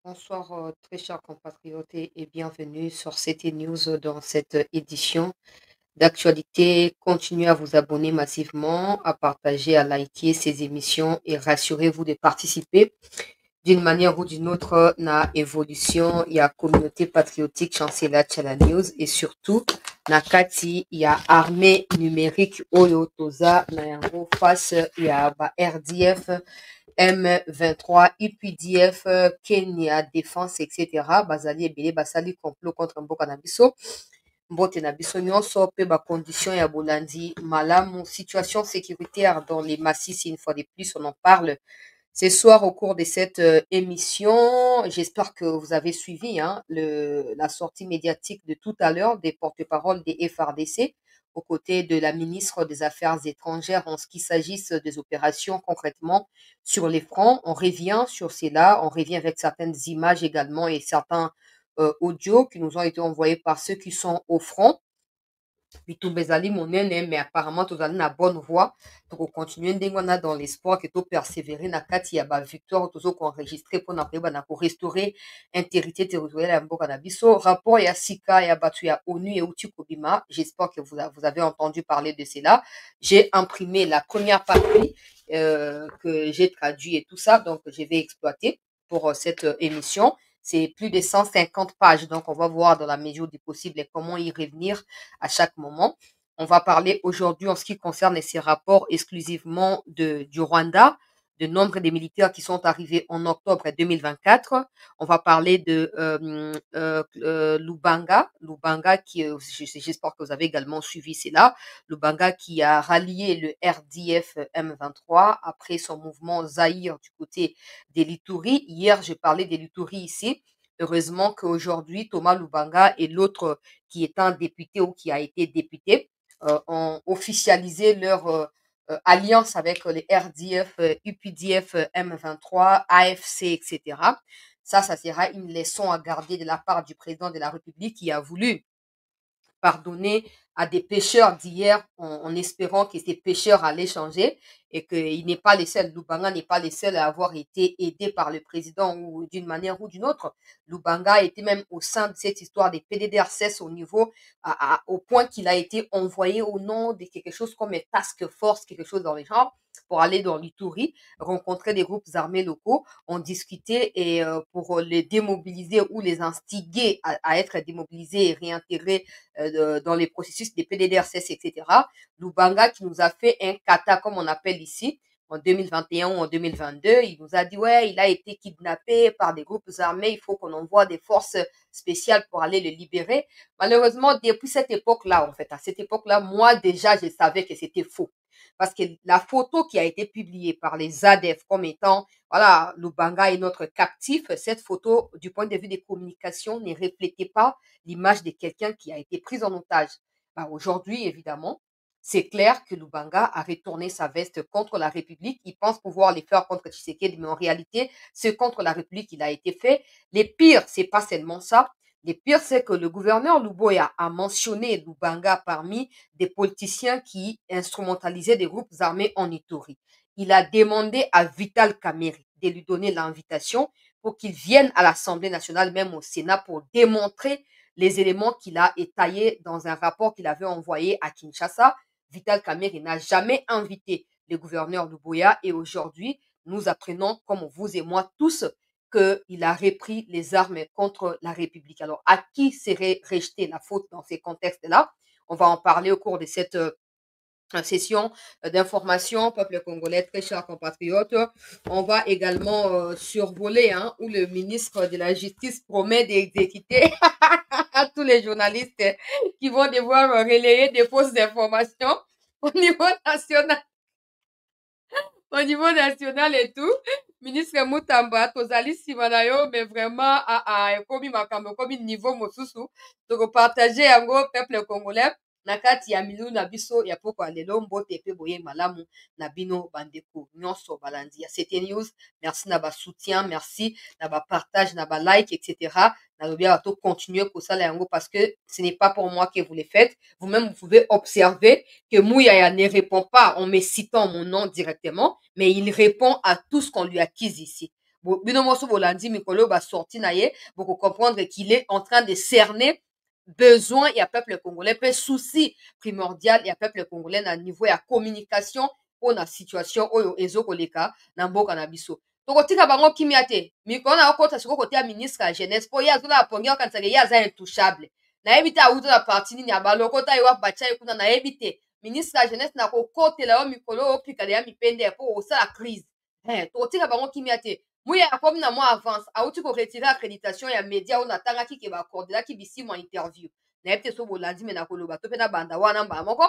Bonsoir, très chers compatriotes et bienvenue sur CT News dans cette édition d'actualité. Continuez à vous abonner massivement, à partager, à liker ces émissions et rassurez-vous de participer d'une manière ou d'une autre na évolution. Il y a communauté patriotique Chancela Chala News et surtout na kati il y a armée numérique Oyo Toza na yango face il y a RDF M23, UPDF, Kenya, Défense, etc. Bazali ebele basali complot contre mboka na biso. Mbote na biso nyonso pe ba condition ya bolandi malamu, situation sécuritaire dans les massifs, une fois de plus on en parle ce soir au cours de cette émission. J'espère que vous avez suivi la sortie médiatique de tout à l'heure des porte-paroles des FRDC aux côtés de la ministre des Affaires étrangères en ce qui s'agisse des opérations concrètement sur les fronts. On revient sur cela, on revient avec certaines images également et certains audios qui nous ont été envoyés par ceux qui sont au front. Bitumba ezali monene mais apparemment tozali na bonne voie tokocontinue ndenge wana dans l'espoir ke topersévérer na kati ya bavictoire tozokoenregistre mpona koyeba na korestaurer intégrité territoriale ya mboka na biso. Rapport ya sika ya bato ya ONU euti kobima, j'espère que vous avez entendu parler de cela. J'ai imprimé la première partie que j'ai traduit et tout ça, donc je vais exploiter pour cette émission. C'est plus de 150 pages, donc on va voir dans la mesure du possible comment y revenir à chaque moment. On va parler aujourd'hui en ce qui concerne ces rapports exclusivement du Rwanda, de nombre des militaires qui sont arrivés en octobre 2024. On va parler de Lubanga, qui, j'espère que vous avez également suivi cela, Lubanga qui a rallié le RDF M23 après son mouvement Zaïre du côté des Lituri. Hier, je parlais des Lituri ici. Heureusement qu'aujourd'hui, Thomas Lubanga et l'autre qui est un député ou qui a été député ont officialisé leur alliance avec les RDF, UPDF, M23, AFC, etc. Ça sera une leçon à garder de la part du président de la République qui a voulu pardonner à des pêcheurs d'hier en espérant que ces pêcheurs allaient changer et qu'il n'est pas les seuls, Lubanga n'est pas les seuls à avoir été aidés par le président ou d'une manière ou d'une autre. Lubanga était même au sein de cette histoire des PDDRCS au niveau, au point qu'il a été envoyé au nom de quelque chose comme une task force, quelque chose dans les genres, pour aller dans l'Ituri, rencontrer des groupes armés locaux, en discuter et pour les démobiliser ou les instiguer à être démobilisés et réintégrés dans les processus des PDDRCS, etc. Lubanga qui nous a fait un kata, comme on appelle ici, en 2021 ou en 2022, il nous a dit, ouais, il a été kidnappé par des groupes armés, il faut qu'on envoie des forces spéciales pour aller le libérer. Malheureusement, depuis cette époque-là, en fait, à cette époque-là, moi, déjà, je savais que c'était faux. Parce que la photo qui a été publiée par les ADF comme étant, voilà, Lubanga est notre captif, cette photo, du point de vue des communications, ne reflétait pas l'image de quelqu'un qui a été pris en otage. Aujourd'hui, évidemment, c'est clair que Lubanga a retourné sa veste contre la République. Il pense pouvoir les faire contre Tshisekedi, mais en réalité, c'est contre la République qu'il a été fait. Les pires, c'est pas seulement ça. Les pires, c'est que le gouverneur Luboya a mentionné Lubanga parmi des politiciens qui instrumentalisaient des groupes armés en Ituri. Il a demandé à Vital Kamerhe de lui donner l'invitation pour qu'il vienne à l'Assemblée nationale, même au Sénat, pour démontrer les éléments qu'il a étayés dans un rapport qu'il avait envoyé à Kinshasa. Vital Kamerhe n'a jamais invité le gouverneur Luboya et aujourd'hui, nous apprenons, comme vous et moi tous, qu'il a repris les armes contre la République. Alors, à qui serait rejetée la faute dans ces contextes-là? On va en parler au cours de cette session d'information, peuple congolais, très chers compatriotes. On va également survoler où le ministre de la Justice promet d'exécuter à tous les journalistes qui vont devoir relayer des fausses informations au niveau national. Au niveau national et tout, ministre Mutamba, tozali nsima na yo, mais vraiment, ekomi makambo, ekomi niveau mosusu, tokopartage yango peuple congolais, na kati ya milu na biso ya poko ya lelo mbote pe boye malamu na bino bandeko nyonso balandi ya CT News. Merci na ba soutien, merci na ba partage, na ba like, etc. Nalobi ya to continuer kosala yango parce que ce n'est pas pour moi que vous les faites. Vous-même, vous pouvez observer que Mouyaya ne répond pas en me citant mon nom directement, mais il répond à tout ce qu'on lui accuse ici. binomoso bolandi mikolo ba sorti na ye pour comprendre qu'il est en train de cerner besoin et à peuple congolais pe souci primordial et à peuple congolais na niveau ya communication pour na situation oyo ezokoleka na mboka na biso tokotika bango kimia te mikolo na okota siko kote ya ministre ya jeunesse po ye azona apongi okanisaka ye aza intouchable nayebi te awuta na parti nini ya balokota ye wapi batya ye kuna nayebi te ministre ya jeunesse na kokotela yo mikolo opikala ya mipende po osala crise tokotika bango kimia te muya akomi na mwa avance auti koretire accréditation ya média oyo natangaki ke baakordelaki bisimo interview nayebi te so bolandi me na koloba to mpe na banda wana mbala moko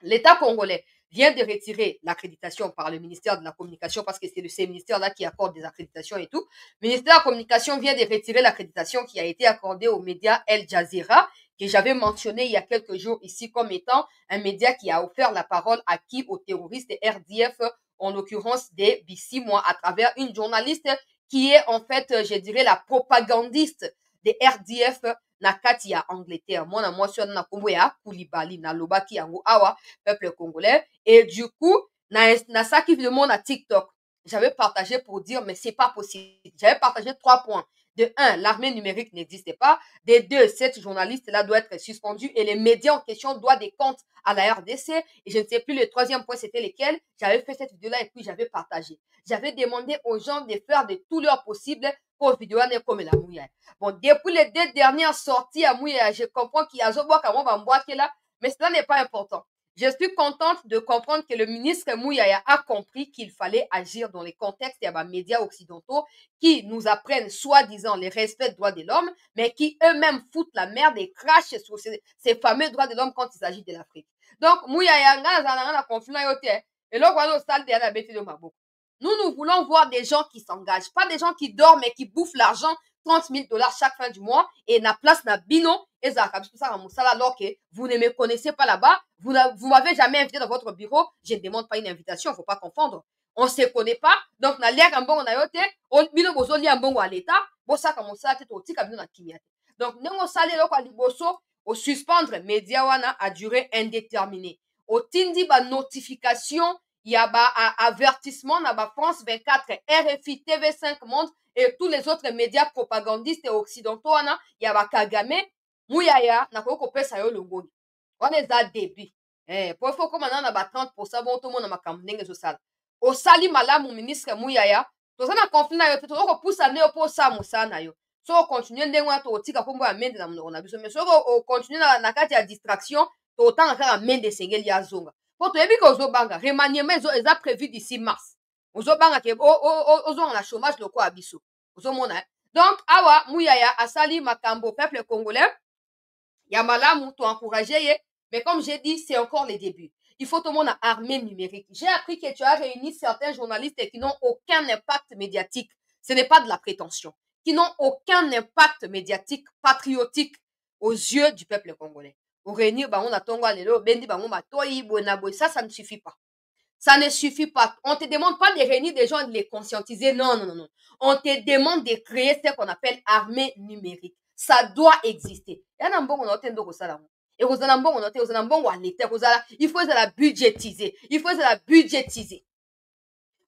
l'État congolais vient de retirer l'accréditation par le ministère de la Communication parce que c'est ce ministère-là qui accorde des accréditations et tout. Le ministère de la Communication vient de retirer l'accréditation qui a été accordée au média El Jazeera, que j'avais mentionné il y a quelques jours ici comme étant un média qui a offert la parole à qui? Aux terroristes RDF, en l'occurrence des Bissimois, à travers une journaliste qui est en fait, je dirais, la propagandiste des RDF na kati ya Angleterre mwana mwasi wana na kombo ya Koulibaly na lobaki yango awa peuple congolais et du coup na saki vidéo na TikTok j'avais partagé pour dire mais c'est pas possible j'avais partagé 3 points de 1 l'armée numérique n'existe pas de 2 cette journaliste là doit être suspendue et les médias en question doivent des comptes à la RDC et je ne sais plus le 3e point c'était lequel j'avais fait cette vidéo là et puis j'avais partagé j'avais demandé aux gens de faire de tout leur possible pour vidéo ne comme la mouya. Bon, depuis les 2 dernières sorties à mouya, je comprends qu'il y a là, mais cela n'est pas important. Je suis contente de comprendre que le ministre Mouyaya a compris qu'il fallait agir dans les contextes des médias occidentaux qui nous apprennent soi-disant les respects des droits de l'homme, mais qui eux-mêmes foutent la merde et crachent sur ces fameux droits de l'homme quand il s'agit de l'Afrique. Donc, Mouyaya, a confiné et là, on a salle de la bête de Maboko. Nous voulons voir des gens qui s'engagent, pas des gens qui dorment et qui bouffent l'argent, 30 000 $ chaque fin du mois, et na place na bino, et ça, alors que vous ne me connaissez pas là-bas, vous m'avez jamais invité dans votre bureau, je ne demande pas une invitation, faut pas confondre. On se connaît pas, donc na l'air ambongo na yote, on bino bozo li ambongo à l'état, bossa comme ça, tete otika bino na kimia. Donc, nengo sale loko liboso, au suspendre, média wana a duré indéterminé. Au tindi ba notification, il y a avertissement na France 24, RFI, TV5 Monde et tous les autres médias propagandistes et occidentaux wana il y a Kagame Mouyaya na ko pesa yo longoni on est à début pour faut comme na 30% bon tout monde makambo ndenge zo sala o sali malamu ministre Mouyaya to na conflit na yo to ko poussa ne po sa musana yo so continuer ndenge wana to tika kombo amende na mnoko na biso mais so o continuer na kati ya distraction to tanga kaka amende sengeli ya zonga po to yebi ko ozobanga remaniement eza prévu d'ici mars ozobanga ke ozonga na chômage loko ya biso ozomona donc awa Mouyaya asali makambo peuple congolais ya malamu to encourager ye mais comme j'ai dit c'est encore les débuts il faut tout le monde a armée numérique j'ai appris que tu as réuni certains journalistes qui n'ont aucun impact médiatique ce n'est pas de la prétention qui n'ont aucun impact médiatique patriotique aux yeux du peuple congolais pour réunir bango na tongo lelo bendi bango matoyi bona boy ça ne suffit pas. Ça ne suffit pas. On ne te demande pas de réunir des gens et de les conscientiser. Non, non, non, non. On te demande de créer ce qu'on appelle armée numérique. Ça doit exister. Il faut la budgétiser. Il faut la budgétiser.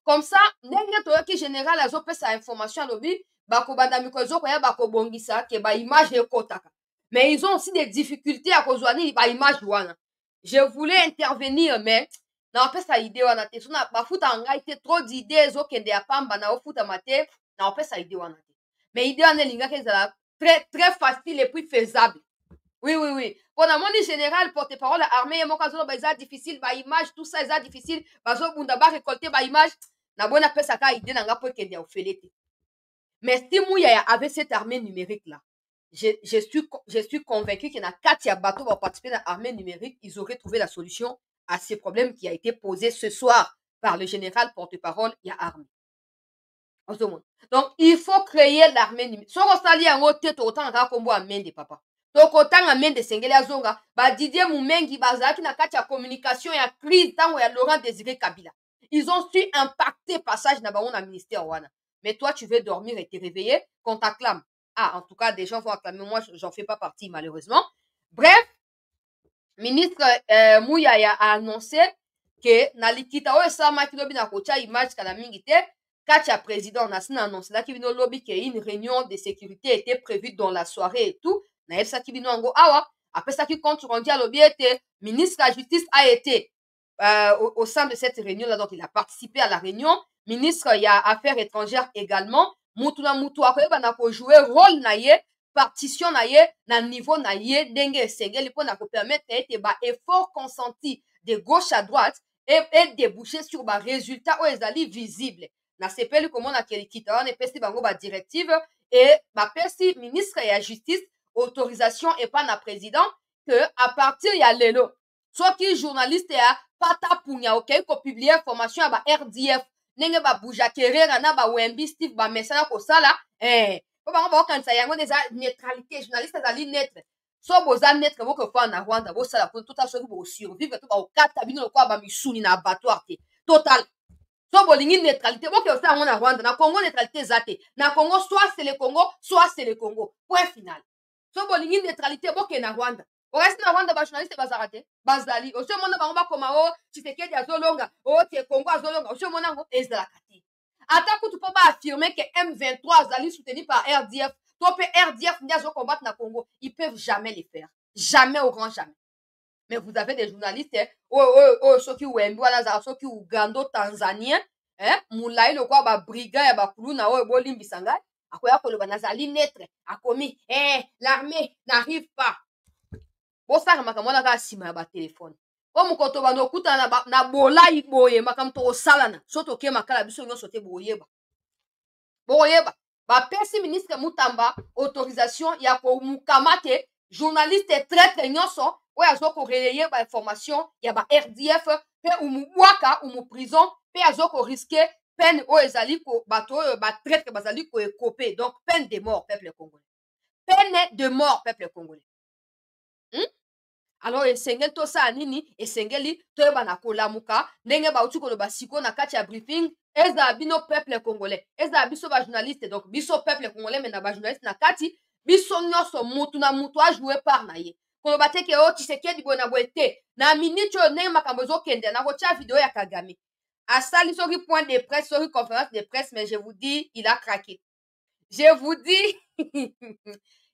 Comme ça, ndenge toyoki général azopesa information à lobby, bakobanda mikozo koya bakobongisa ke ba image ekotaka. Mais ils ont aussi des difficultés à kozwa ni ba image wana. Je voulais intervenir mais naopesa idée wana te so na bafuta ngai te trop d'idées ezokende ya pamba na ofutama te naopesa idée wana te mais idée wana elingaki ezala très facile et puis faisable oui mpona moni général porte-parole ya armée ye moko azoloba eza difficile baimage tout ça eza difficile bazobunda barécolte baimage na boyi napesaka idée na nga mpo ekende ya ofele te mais si Mouyaya avait cette armée numérique là je suis convaincu que na kati ya bato baparticiper na armée numérique ils auraient trouvé la solution à ces problèmes qui a été posé ce soir par le général porte-parole ya armée. Donc, il faut créer l'armée numérique. Si on s'allie en haut, autant de combo à main de papa. Donc, autant à main de Sengeli Azonga, Didier Moumengi, Bazaki, na kati ya communication, ya crise, tant ya Laurent Désiré Kabila. Ils ont su impacter passage na baon na ministère wana. Mais toi, tu veux dormir et te réveiller, qu'on t'acclame. Ah, en tout cas, des gens vont acclamer. Moi, j'en fais pas partie, malheureusement. Bref, ministre Mouyaya a annoncé que na likita oyo esalamaki lobi na kotia image kala mingi te quand il y a président, on a annoncé là qu'il y a lobby une réunion de sécurité était prévue dans la soirée et tout. Na ça qui vient en awa. Après ça qui compte rendu à lobby était ministre de la justice a été au sein de cette réunion là, donc il a participé à la réunion. Ministre il y a affaires étrangères également. Mutuna mutu akoyeba na ko jouer rôle na ye, partition na ye na niveau na ye ndenge esengeli pour na ko permettre ete ba effort consenti de gauche à droite et déboucher sur ba résultat oyo ezali visible. Na sepeli komona ke kita wana epesi bango ba directive et bapesi ministre ya justice autorisation epa na président que à partir ya lelo soki journaliste ya pata punya okei ko publier information ya ba RDF ndenge babuja kerera na bawembi steve bamesana kosala po bango bakokanisa yango nde eza neutralité journaliste ezali neutre so boza neutre bokofana na rwanda bosala po tota soki bosurvivre to bakokata bino lokola bamisuni na abattoir te total so bolingi neutralité bokosala yango na rwanda na congo neutralité eza te na congo soit c'est le congo soit c'est le congo point final so bolingi neutralité bokende na rwanda oreste na rwanda bajournaliste bazala te bazali osomona bango bakoma o Tshisekedi azolonga o tie congo azolonga osomona yango ezalaka te ata kutu mpo baafirme ke M23 azali soutenu par RDF to mpe RDF nde azocombattre na congo ils peuvent jamais le faire jamais au grand jamais mais vous avez des journalistes oyo soki wembi wana azala soki ugando tanzanien molai lokola babrigand ya bakuluna oyo bolimbisa ngai akoya koloba nazali neutre akomi l'armée n'arrive pas bosaka makambo wana kaka nsima ya batelefone po mokoto bando okutana na bolai boye makambo tokosalana so toke makala biso nyonso te boyeba bapesi ministre Mutamba autorisation ya komukama te journaliste traître nyonso oyo azokoreleye bainformation ya ba RDF mpe umubwaka umuprison mpe azokoriske peine oyo ezali bato oyo batraître bazali koekope donc peine de mort peuple congolais peine de mort peuple congolais alors esengeli tosala nini esengeli toyeba na kolamuka ndenge bauti koloba siko na kati ya briefing ezala bino peuple congolais ezala biso bajournaliste donc biso peuple congolais me na bajournaliste na kati biso nyonso mutu na mutu ajoue part na ye koloba te ke o Tshisekedi boye na boye te na minute oyo ndenge makambo ezokende na kotia video ya Kagame asali soki point de presse soki conférence de presse mais je vous dis il a craqué je vous dis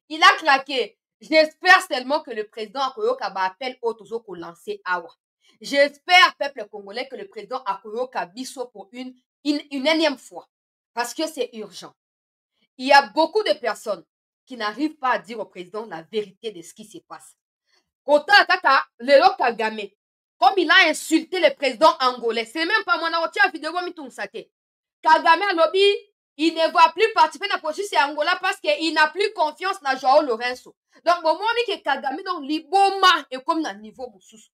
il a craqué. J'espère seulement que le président Akoyoka va appel autozo ko lancer awa. J'espère, peuple congolais, que le président Akoyoka biso pour une énième fois. Parce que c'est urgent. Il y a beaucoup de personnes qui n'arrivent pas à dire au président la vérité de ce qui se passe. Kota kaka lelo Kagame, comme il a insulté le président angolais, c'est même pas mon autre vidéo mitungsate. Kagame lobby, il ne va plus participer à la processus Angola parce qu'il n'a plus confiance dans Joao Lorenzo. Donc, au moment que Kagame, donc, l'Iboma est comme dans le niveau Moussous.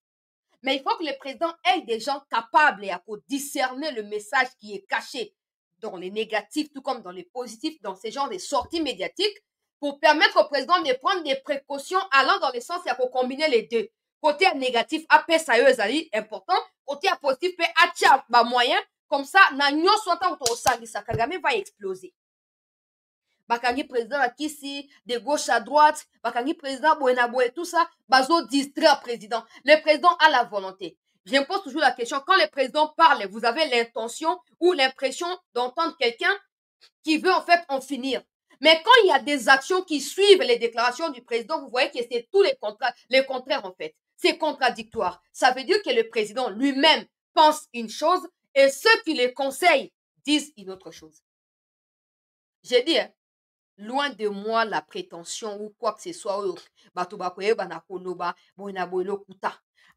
Mais il faut que le président ait des gens capables à discerner le message qui est caché dans les négatifs, tout comme dans les positifs, dans ces genres de sorties médiatiques, pour permettre au président de prendre des précautions allant dans le sens à combiner les deux. Côté négatif, après ça, c'est important. Côté positif, après, moyen. Comme ça, na nyonso ata otosangisa Kagame va exploser. Bakangi président à Kisi, de gauche à droite, bakangi président Boenaboe, tout ça, bazo distraire président. Le président a la volonté. Je me pose toujours la question, quand le président parle, vous avez l'intention ou l'impression d'entendre quelqu'un qui veut en fait en finir. Mais quand il y a des actions qui suivent les déclarations du président, vous voyez que c'est tout les contraires en fait. C'est contradictoire. Ça veut dire que le président lui-même pense une chose et ceux qui les conseillent disent une autre chose. J'ai dit, loin de moi la prétention ou quoi que ce soit.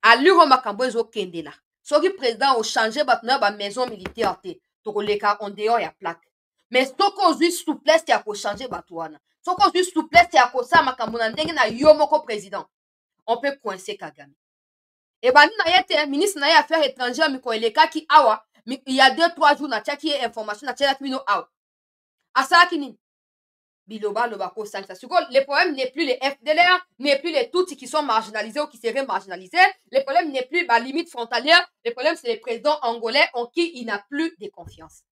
Allure makambo ezokende la. Soki président o changer batna ba maison militaire te, tokoleka en dehors ya plaque. Mais soko ozwi souplesse ya ko changer batwana. Soko ozwi souplesse ya ko sa makambo na ndenge na yo moko président. On peut coincer Kagame. Et bandi na yete ministre na affaires étrangères miko eleka ki awa, il y a 2-3 jours na tchaki information na tchaki mino awa. Asaki nini? Biloba lobako sansa. Le problème n'est plus les FDLR, n'est plus les Tutsis qui sont marginalisés ou qui seraient marginalisés. Le problème n'est plus la limite frontalière. Le problème, c'est les présidents angolais en qui il n'a plus de confiance.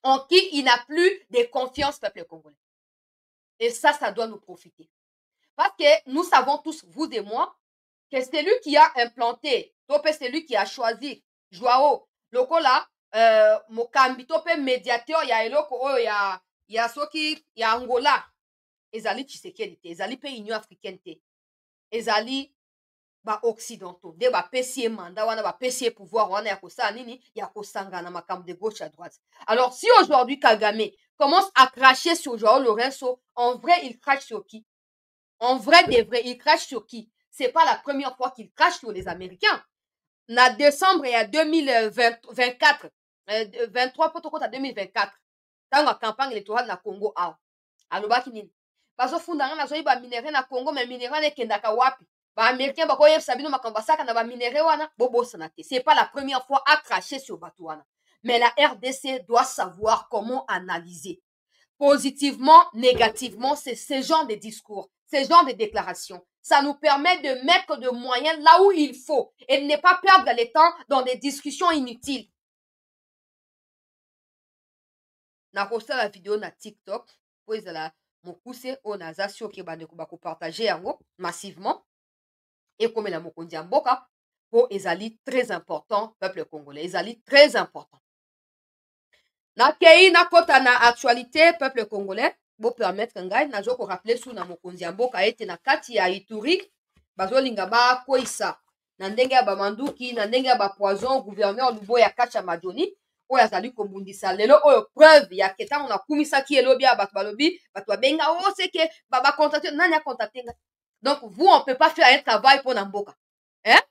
En qui il n'a plus de confiance, peuple congolais. Et ça doit nous profiter. Parce que nous savons tous, vous et moi, que c'est lui qui a implanté, c'est lui qui a choisi Joao Lokola, mokambi to pe médiateur ya eloko oyo ya soki ya Angola ezali Tshisekedi te, ezali pe Union africaine te, ezali ba occidentaux nde bapesi ye mandat wana, bapesi ye pouvoir wana ya kosala nini, ya kosangana makambo de gauche à droite. Alors si aujourd'hui Kagame commence à cracher sur Joao Lorenzo, en vrai il crache sur qui? En vrai de vrai, il crache sur qui? C'est pas la première fois qu'il crache sur les Américains. Na décembre ya 2024 23 poto kota 2024 ntango ya campagne électorale na Congo awa alobaki nini? Bazofunda nga nazoyiba minere na Congo, me minere wana ekendaka wapi? Baaméricain bakoyebisa bino makambo basaka na baminere wana, bobosana te. C'est pas la première fois à cracher sur bato wana. Mais la RDC doit savoir comment analyser positivement, négativement, c'est ce genre de discours, ce genre de déclarations. Ça nous permet de mettre des moyens là où il faut et de ne pas perdre le temps dans des discussions inutiles. Na posta la vidéo na TikTok, po ezala mokuse o naza soki bandeko bakopartage yango massivement ekomela mokonzi ya mboka po ezali très important peuple congolais, ezali très important. Nakei nakota na actualité peuple congolais bo permettre ngai nazo ko rappeler sous na mokonzi ya mboka ete na kati ya Ituri bazolinga bakwisa na ndenge ya bamanduki na ndenge ya bapoison gouverneur Luboya Kacha Madoni oyo azali kobundisa lelo oyo preuve ya ke ntango nakumisaki elobi ya bato balobi bato babenga o seke bacontacte nani acontacte nga. Donc vous on peut pas faire un travail pour na mboka hein?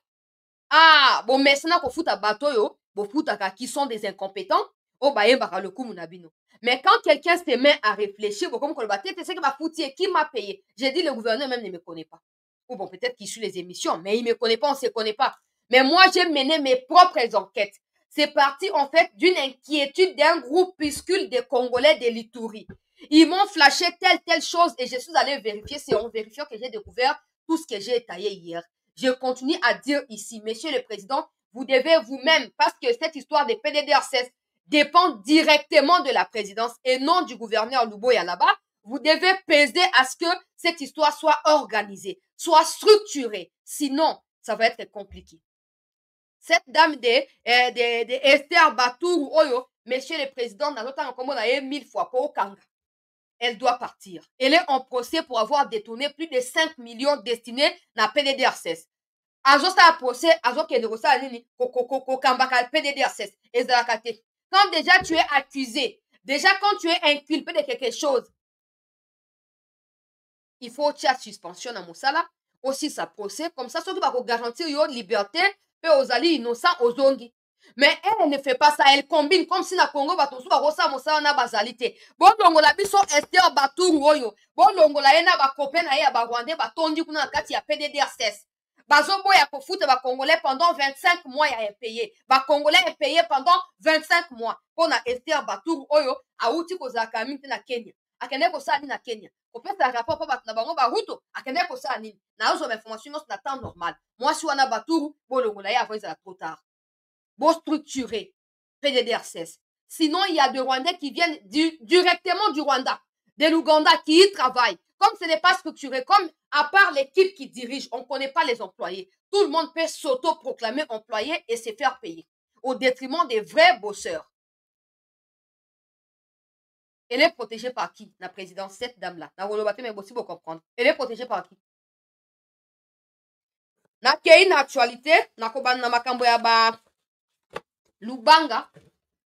Ah bon mesana kofuta bato oyo bofutaka qui sont des incompétents o bayembaka lokumu na bino. Mais quand quelqu'un se met à réfléchir, bon, comme c'est que ma foutier, qui m'a payé? J'ai dit le gouverneur même ne me connaît pas. Ou bon, peut-être qu'il suit les émissions, mais il me connaît pas, on se connaît pas. Mais moi, j'ai mené mes propres enquêtes. C'est parti, en fait, d'une inquiétude d'un groupuscule de Congolais de l'Ituri. Ils m'ont flashé telle chose et je suis allée vérifier. C'est en vérifiant que j'ai découvert tout ce que j'ai étayé hier. Je continue à dire ici, monsieur le président, vous devez vous-même, parce que cette histoire des PDDRCS dépend directement de la présidence et non du gouverneur Luboya là-bas. Vous devez peser à ce que cette histoire soit organisée, soit structurée. Sinon, ça va être compliqué. Cette dame de Esther Batourou Oyo, monsieur le président, dans notre temps, comme on a eu 1000 fois pour Okanga, elle doit partir. Elle est en procès pour avoir détourné plus de 5 millions destinés à PDDRCS. Azosta procès, azokende kosa nini kokambaka PDDRCS ezalaka te. Quand déjà tu es accusé, déjà quand tu es inculpé de quelque chose, il faut tirer suspension à Moussala, aussi sa procès, comme ça, surtout pour garantir une liberté, et aux alliés innocents, aux zongi. Mais elle ne fait pas ça, elle combine comme si na Congo batosu ba rosa Moussala na bazalité. Bon longo la biso Esther Batourou oyo, bon longo la yena ba copain na ye ba Rwandais ba tondi kuna kati ya PDDRCS. Bazoboya kofuta ba Congolais pendant 25 mois ya payé. Ba Congolais est payé pendant 25 mois. Pour na Esther Batourou oyo, auti kozaka mingi na Kenya. Akende kosala nini na Kenya? Kopesa rapport po bato na bango baruto, akende kosala nini? Na ozo information na temps normal. Moi si wana Batourou, bolongola ya avant ça trop tard. Bon structuré, PDDRCS. Sinon, il y a des Rwandais qui viennent directement du Rwanda, de l'Ouganda qui y travaillent. Comme ce n'est pas structuré, comme à part l'équipe qui dirige, on ne connaît pas les employés. Tout le monde peut s'auto-proclamer employé et se faire payer, au détriment des vrais bosseurs. Elle est protégée par qui, la présidence, cette dame-là? Mais aussi pour comprendre. Elle est protégée par qui? Na kei na actualité, na kobana na makambo ya ba Lubanga,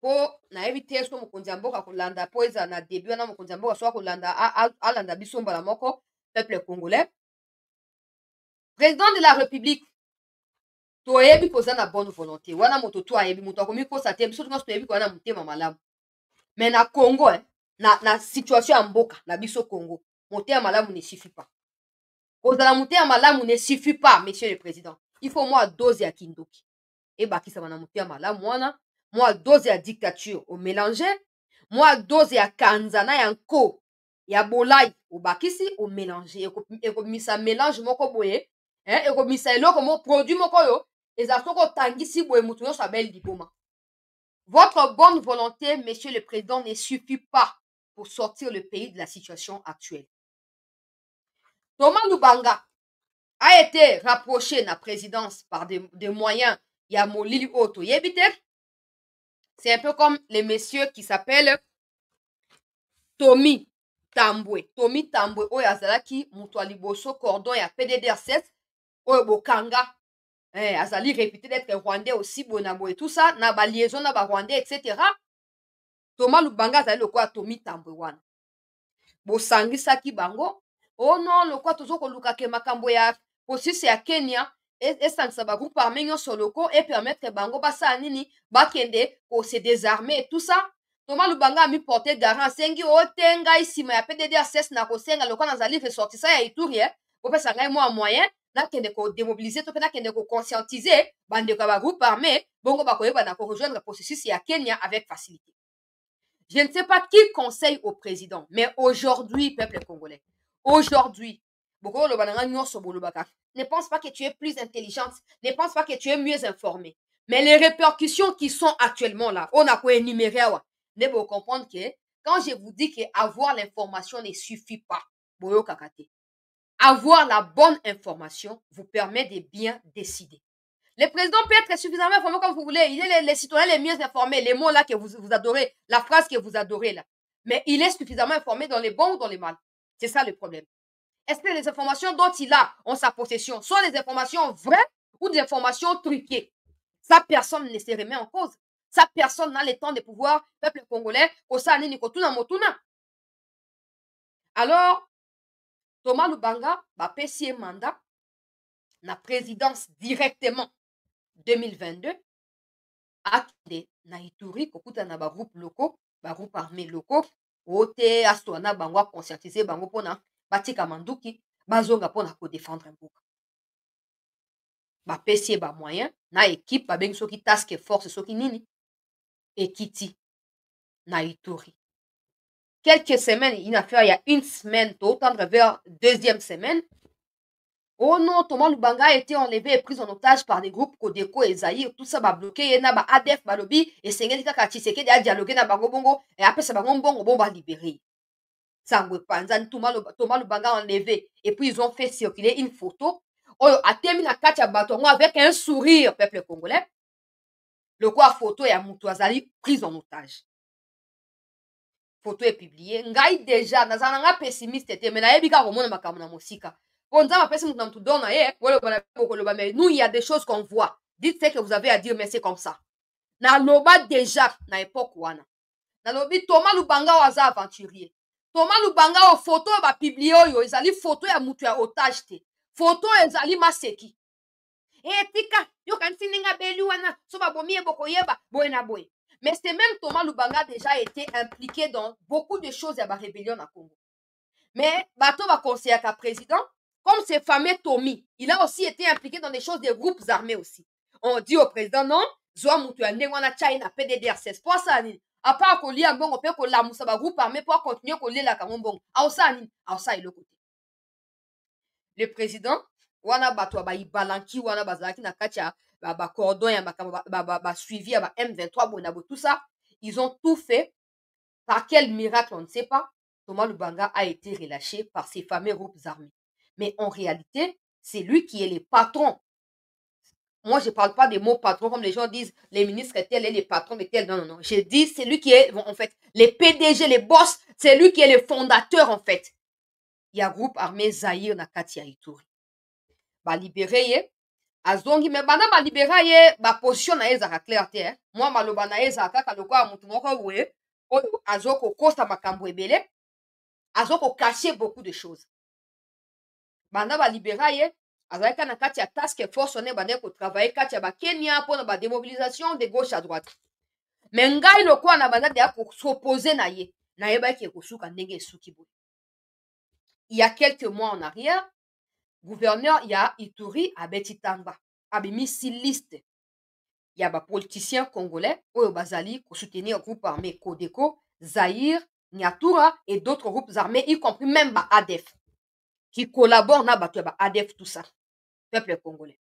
po nayebi te so mokonzi ya mboka kolanda po eza na début wana mokonzi ya mboka so kolanda alanda biso mbala moko peuple congolais. Président de la République, toyebi koza na bonne volonté wana moto to ayebi moto akomi kosa te biso nyonso toyebi wana motema malamu. Mais na Congo na situation ya mboka na biso Congo, motema malamu ne suffit pas. Kozala motema malamu ne suffit pas, monsieur le président. Il faut moi dose ya kindoki. Et bakisama na motema malamu wana. Moi, dose ya dictature au mélanger. Moi, dose ya kanzana ya nko ya bolai au bakisi au mélanger. Eko misa mélange moko boye. Eko misa eloko mo produit moko yo. Ezasoko tangisi boye mutu yo sabel liboma. Votre bonne volonté, monsieur le président, ne suffit pas pour sortir le pays de la situation actuelle. Thomas Lubanga a été rapproché de la présidence par des moyens ya molili oto yebite. C'est un peu comme les messieurs qui s'appellent Tommy Tambwe. Tommy Tambwe, oyo azalaki moto ya liboso cordon ya PDDR7, oyo bokanga. Azali réputé d'être rwandais aussi, bonabo et tout ça, na ba liaison na ba rwandais, etc. Thomas Lubanga azali lokola Tommy Tambwe wana. Bosangisaki bango. Oh non, lokola tozo kolukaka makambo ya processus ya Kenya, esangisa ba groupe armé nyonso loko et permettre bango basala nini, bakende ko se désarmer et tout ça. Thomas Lubanga a mis porté garant sengi otenga isima ya PDDR6 na kosenga lokola nazali ressortissant ya Ituri, opesa ngai mwa moyen nakende ko démobiliser to pe nakende ko conscientiser bandeko ya ba groupe armé bongo bakoyeba na ko rejoindre processus ya Kenya avec facilité. Je ne sais pas qui conseille au président, mais aujourd'hui, peuple congolais, aujourd'hui, ne pense pas que tu es plus intelligente, ne pense pas que tu es mieux informé. Mais les répercussions qui sont actuellement là, on a quoi énumérer, ne vous comprendre que quand je vous dis qu'avoir l'information ne suffit pas, avoir la bonne information vous permet de bien décider. Le président peut être suffisamment informé comme vous voulez. Il est les citoyens les mieux informés. Les mots là que vous adorez, la phrase que vous adorez là. Mais il est suffisamment informé dans les bons ou dans les mal. C'est ça le problème. Est-ce que les informations dont il a en sa possession sont des informations vraies ou des informations truquées? Ça, personne ne se remet en cause. Ça, personne n'a le temps de pouvoir, peuple congolais, alors, Thomas Lubanga va passer un mandat na présidence directement 2022 akende na Ituri kokuta na ba groupe locaux, ba groupe armé locaux ote astona bango conscientiser bango pona batika manduki bazonga pona ko défendre mboka. Ba pesi ba moyen na équipe ba bengi soki task force soki nini ekiti na Ituri. Quelques semaines, il a fait il y a une semaine, tendre vers deuxième semaine. Oh non, Thomas Lubanga a été enlevé et pris en otage par des groupes Kodeko et Zaïre. Tout ça va bloquer. Il y a ba ADF, ba lobby, et c'est quelqu'un qui Tshisekedi a dialogué na bango bongo, et après ça bango bongo, bon va libérer. Sangwe Panzan, Thomas Lubanga enlevé. Et puis ils ont fait circuler une photo. Oh, a terminé na Katia Batongo avec un sourire, peuple congolais. Le quoi photo et à Moutouazali pris en otage. Photo est publiée. Ngai déjà, nazananga pessimiste, mais na ebika romona makambo na mosika. Nous, il y a des choses qu'on voit. Dites ce que vous avez à dire, mais c'est comme ça. Na loba déjà, na époque wana. Na lobi Thomas Lubanga waza aventurier. Thomas Lubanga o photo ba publié oyo, ezali photo ya mutu ya otage te. Photo ezali maseki. Tika, yo kanti ninga beli wana, so ba bomi eboko yeba, boye na boye. Mais c'est même Thomas Lubanga déjà été impliqué dans beaucoup de choses à la rébellion à Congo. Mais bato va conseiller à président, comme ce fameux Tommy, il a aussi été impliqué dans des choses des groupes armés aussi. On dit au président, non, Zoa Moutouane, wana China, PDDR16, pour ça, à part qu'on lit un bon, on peut qu'on la moussa groupe armé pour continuer qu'on lit la camon à ça, il est côté. Le président, wana bato ba ibalanki, wana bazaki na katia, ba cordon, ba suivi, ba M23, bonabo, tout ça, ils ont tout fait. Par quel miracle, on ne sait pas. Thomas Lubanga a été relâché par ces fameux groupes armés. Mais en réalité, c'est lui qui est le patron. Moi, je ne parle pas des mots patron comme les gens disent, les ministres tels et les patrons de tels. Non, non, non. Je dis, c'est lui qui est, en fait, les PDG, les boss, c'est lui qui est le fondateur, en fait. Il y a un groupe armé Zaïre na Katia Ituri. Ba libéré ye. Azongi, mais bana ba libéré ye, ba position na ye zaka clair te. Moi, maloba na ye zaka kalokwa mutu moko we. Oyo azoko kosta makambo ebele. Azoko cacher beaucoup de choses. Banda ba libéra ye, azalaka na kati ya task force on banda ko travailler kati ya ba Kenya pour ba démobilisation de gauche à droite. Mais ngai lokwa na banda de ko s'opposer na ye ba ki ko suka ndenge suki bo. Il y a quelques mois en arrière, gouverneur ya Ituri Abeti Tamba abimi si liste. Il y a ba politiciens congolais oyo bazali ko soutenir groupe armé Kodeko, Zaïre, Nyatura et d'autres groupes armés, y compris même ba ADF, qui collaborent na bato ba ADF, tout ça. Peuple congolais.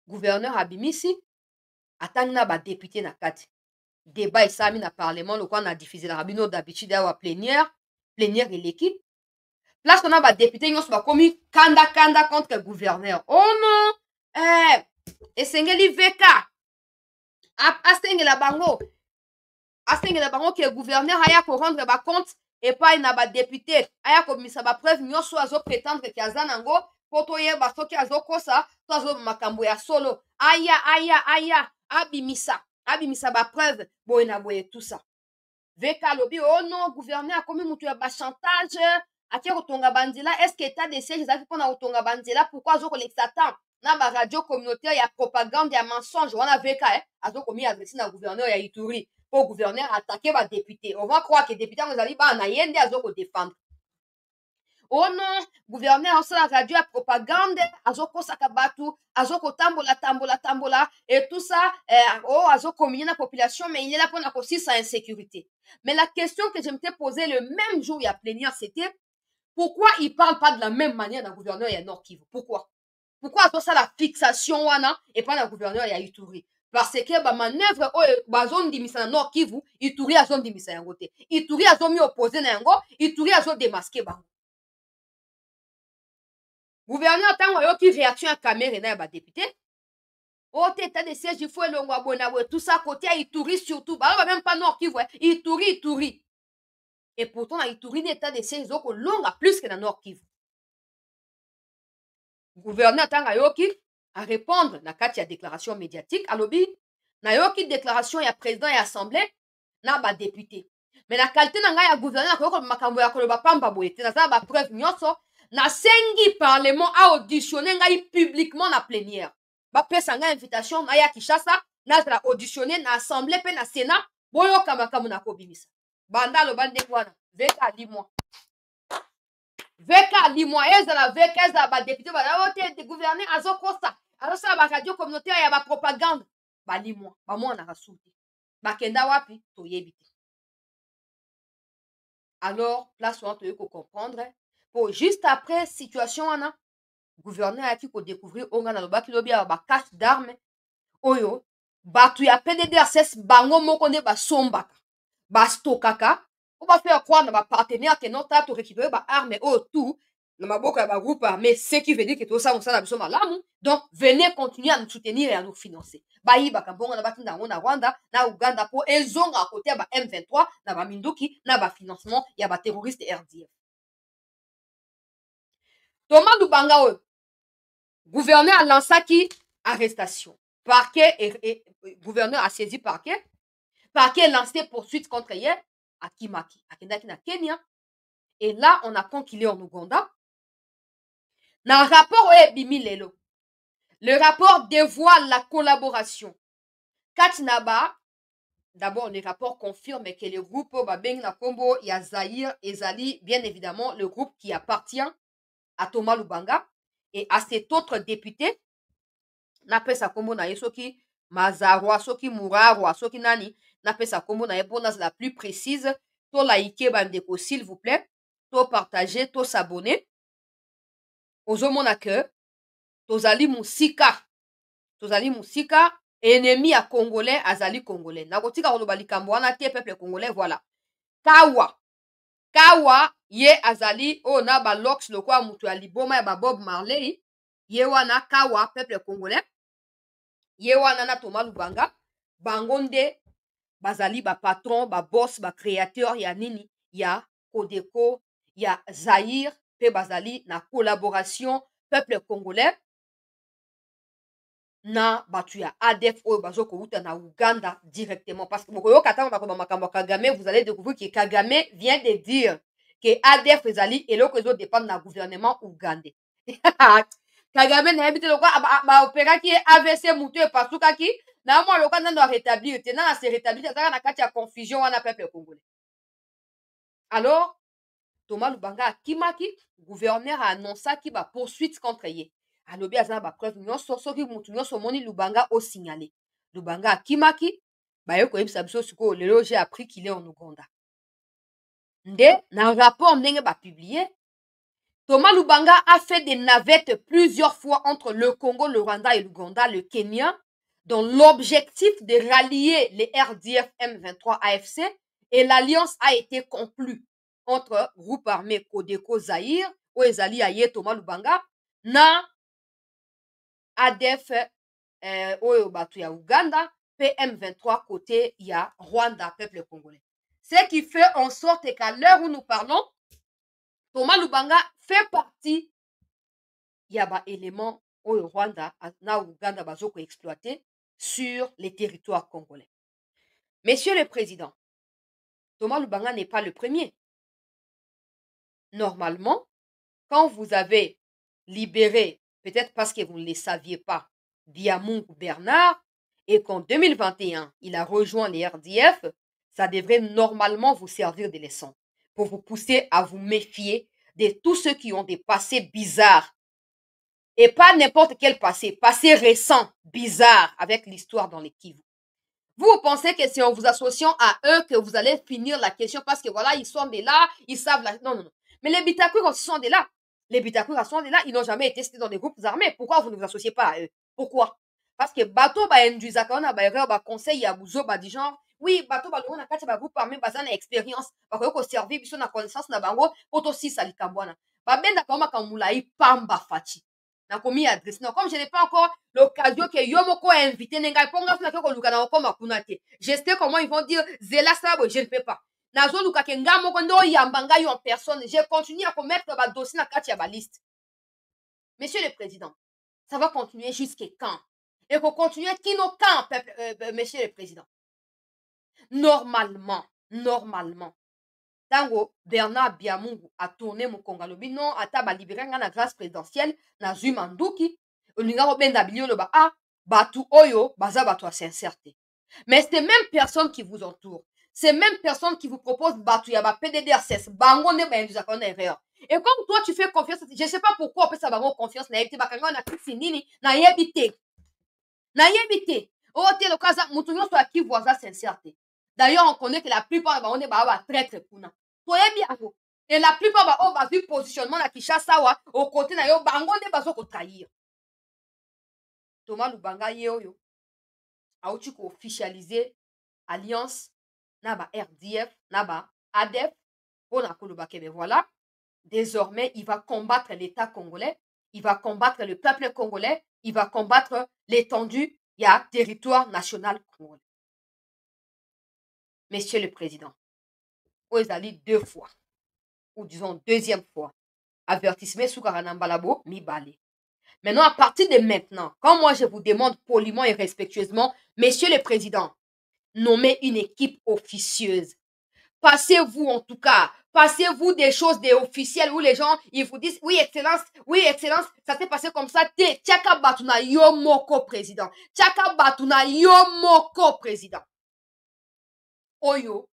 Gouverneur Abimisi, attend na ba député na kati. Débat et sami na parlement, le quoi on a diffusé la rabino d'habitude à plénière et l'équipe. Place qu'on a ba député, nous sommes commis kanda contre le gouverneur. Oh non! Et c'est ngeli VK. asengela bango ke gouverneur aya korendre bacompte epai na badepute aya komisa bapreuve nyonso azoprétendre ke aza nango mpo toyeba soki azokosa to azoba makambo ya solo aya abimisa bapreuve boye na boye tusa veka alobi oh non gouverneur akomi motu ya bachantage atie kotonga banzela estce état de siège ezalaki mpona kotonga banzela pourkui azokolekisa temps na baradio communautaire ya propagande ya mensonge wana veka azokomi adresi na gouverneur ya Ituri mpo gouverneur atake badepute on va croire ke depute yango ezali bana na ye nde azokodefendre oh non gouverneur asala radio ya propagande azokosaka bato azokotambola et tout ça azokommunie na population mais il est là mpona kosisa insécurité mais la question que je m'étais posée le même jour ya plénière c'était pourquoi il parle pas de la même manière na gouverneur ya Nord Kivu pourquoi azosala fixation wana epai na gouverneur ya Ituri parce que bamanœuvre oyo bazondimisa na Nord Kivu Ituri azondimisa yango te Ituri azomi oppose na yango Ituri azodemaske bango gouverneur ntango ayoki réaction ya Camere na ya badepute oyo te état de siège il faut elongwa boye na boye tout ça côté ya Ituri surtout baloba même pas Nord Kivu Ituri et pourtant na Ituri na état de siège ezokolonga plus que na Nord Kivu gouverneur ntango ayoki arépondre na kati ya déclaration médiatique alobi nayoki déclaration ya président ya assemblée na badepute mais na qualité na ngai ya gouverneur akoyoka makambo ya koloba pamba boye te naza na bapreuve nyonso nasengi parlement aauditionne ngai publiquement na plénière bapesa ngai invitation naya Kinshasa nazala auditionne na assemblée mpe na sénat boyoka makambo na kobimisa banda aloba ndenge wana veka alimwa ezala veka ezala badepute bazala te gouverneur azokosa azosala baradio communautaire ya bapropagande balimwa bamwanaka su te bakenda wapi toyebi te alors place wana toyei kocomprendre po juste après situation wana gouverneur ayaki kodécouvrir oyo ngai nalobaki lobi ya bacache d'arme oyo bato ya PDDRCS bango moko nde basombaka bastokaka po bafere croire na bapartenaire ke nota torécupere baarme oyo tout na maboko ya bagroupe armé ce qui veut dire ke tosala mosala na biso malamu donc venez continuer à nous soutenir et à nous financer bayibaka mbongo na batinda yango na Rwanda na Uganda mpo ezongaka kote ya ba M23 na baminduki na bafinancement ya baterroriste RDF Thomas Lubanga oyo gouverneur alansaki arrestation parquet et gouverneur a saisi parquet lancé poursuite contre ye akimaki akendaki na Kenya et là on apprend qu'il est en Ouganda na rapport oyo ebimi lelo le rapport dévoile la collaboration kati na d'abord le rapport confirme que le groupe babengi na kombo ya Zaïre ezali bien évidemment le groupe qui appartient à Thomas Lubanga et à cet autre député napesa kombo na ye soki Mazarwa soki Murarwa soki nani napesa kombo na ye mpona la plus précise to like bandeko s'il vous plaît to partager to s'abonner ozomona ke tozali musika ennemi ya congolais azali congolais nakotika koloba likambo wana te peuple congolais voilà kawa ye azali oyo na balox lokola moto ya liboma ya babob Marley ye wana kawa peuple congolais ye wana na Thomas Lubanga bango nde bazali bapatron baboss bacréateur ya nini ya Codeco ya Zaïre mpe bazali na collaboration peuple congolais na batu ya ADF oyo bazokouta na Uganda directement parce que bokoyoka ntango bakoba makambo ya Kagame vous allez découvrir que Kagame vient de dire que ADF ezali eloko ezodépendre na gouvernement ougandais Kagame nayebi te lokwa baoperaki ye AVC mutu epasukaki na mwa lokwa nando arétablir te nana se rétablir azaka na kati ya confusion wana peuple congolais alors Thomas Lubanga akimaki gouverneur annonçaki poursuite contre ye alobi aza na bapreuve nyonso soki mutu nyonso omoni Lubanga osignale Lubanga akimaki baye koyebisa biso sikoyo lelo j'ai appris qu'il est en Ouganda nde na rapport ndenge bapublie Thomas Lubanga a fait des navettes plusieurs fois entre le Congo, le Rwanda et l'Ouganda, le Kenya, dans l'objectif de rallier les RDF M23 AFC et l'alliance a été conclue entre groupe armé Codeco Zaïre, Oezali Aye Thomas Lubanga, na ADF Oyo Batu ya Uganda, PM23 côté, il y a Rwanda, peuple congolais. Ce qui fait en sorte qu'à l'heure où nous parlons, Thomas Lubanga fait partie, il y a des éléments au Rwanda, na Uganda, bazoko exploité sur les territoires congolais. Monsieur le Président, Thomas Lubanga n'est pas le premier. Normalement, quand vous avez libéré, peut-être parce que vous ne le saviez pas, Biamungu Bernard, et qu'en 2021, il a rejoint les RDF, ça devrait normalement vous servir de leçon pour vous pousser à vous méfier de tous ceux qui ont des passés bizarres. Et pas n'importe quel passé récent, bizarre, avec l'histoire dans les Kivu. Vous pensez que c'est en vous associant à eux que vous allez finir la question parce que voilà, ils sont de là, ils savent la... Non, non, non. Mais les Bitakwira aussi sont de là. Les Bitakwira sont de là, ils n'ont jamais été cités dans des groupes armés. Pourquoi vous ne vous associez pas à eux? Pourquoi? Parce que bateau ba induisaka on a ba erreur ba conseil ya buzo ba di genre oui bateau ba longa na kati ba groupe armé ba na expérience ba ko servir biso na connaissance na bango poto si salikambwana ba benda kama kamulai pamba fachi na komi adresse non comme je n'ai pas encore l'occasion que yo moko invité nenga ponga funa ko luka na ko makuna te je sais comment ils vont dire zela ça je ne fais pas nazo luka ke nga moko ndo yamba nga yo en personne je continue à commettre ba dossier na kati ya ba liste. Monsieur le Président, ça va continuer jusqu'à quand? Et qu'on continue qui nos camps, monsieur le Président. Normalement, tango Bernard Biamungu a tourné mon Congalobi, non, a taba libéré la grâce présidentielle, na Zumanduki, olinga obenda bilio ba a, batu oyo, baza batu a sincérité. Mais c'est même personne qui vous entoure. C'est même personne qui vous propose batu ya ba PDDRCS, bango ne ba nous a erreur. Et comme toi tu fais confiance, je ne sais pas pourquoi on peut savoir confiance na yebite bakanga na kisinini na yebite. Na yebite. Oh te le cas mutu nyonso aki voisa sincérité. D'ailleurs, on connaît que la plupart on est ba traître kuna. Toyebi ako. Et la plupart ba on va vu positionnement na Kinshasa wa au côté na yo bango ne bazo ko trahir. Thomas Lubanga yeoyo. Auti ko officialiser alliance naba RDF naba ADF on a koloba kebe voilà. Désormais, il va combattre l'État congolais, il va combattre le peuple congolais, il va combattre l'étendue, il y a territoire national congolais. Monsieur le Président, vous allez 2 fois, ou disons deuxième fois, avertissement sous Karanambalabo, mi balé. Maintenant, à partir de maintenant, quand moi je vous demande poliment et respectueusement, Monsieur le Président, nommez une équipe officieuse. Passez-vous en tout cas, passez-vous des choses des officiels où les gens, ils vous disent, oui excellence, ça s'est passé comme ça, Tchaka Batuna Yomoko président, Tchaka Batuna Yomoko président. Oyo,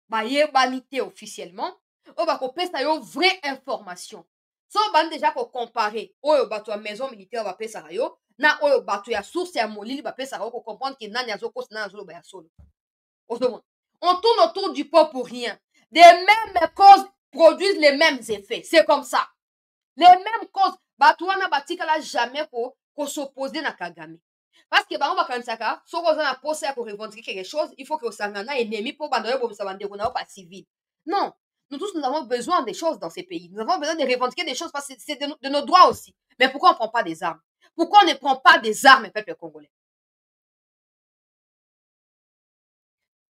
ba yebanité officiellement, o ba ko pesa yo vraie information. So ban déjà ko comparer, oyo batu ya maison militaire ba pesa yo, na oyo batu ya source ya molili ba pesa ko comprendre que nani azoko na azolo ba ya solo. On tourne autour du pot pour rien. Les mêmes causes produisent les mêmes effets. C'est comme ça. Les mêmes causes. Batouana batikala jamais pour s'opposer na Kagame. Parce que on va kansaka, so ko na poser pour revendiquer quelque chose, il faut que osangana ennemi pour bandoyo pour s'abandonner na pas civil. Non, nous tous nous avons besoin des choses dans ces pays. Nous avons besoin de revendiquer des choses parce que c'est de nos droits aussi. Mais pourquoi on ne prend pas des armes? Pourquoi on ne prend pas des armes, peuple congolais?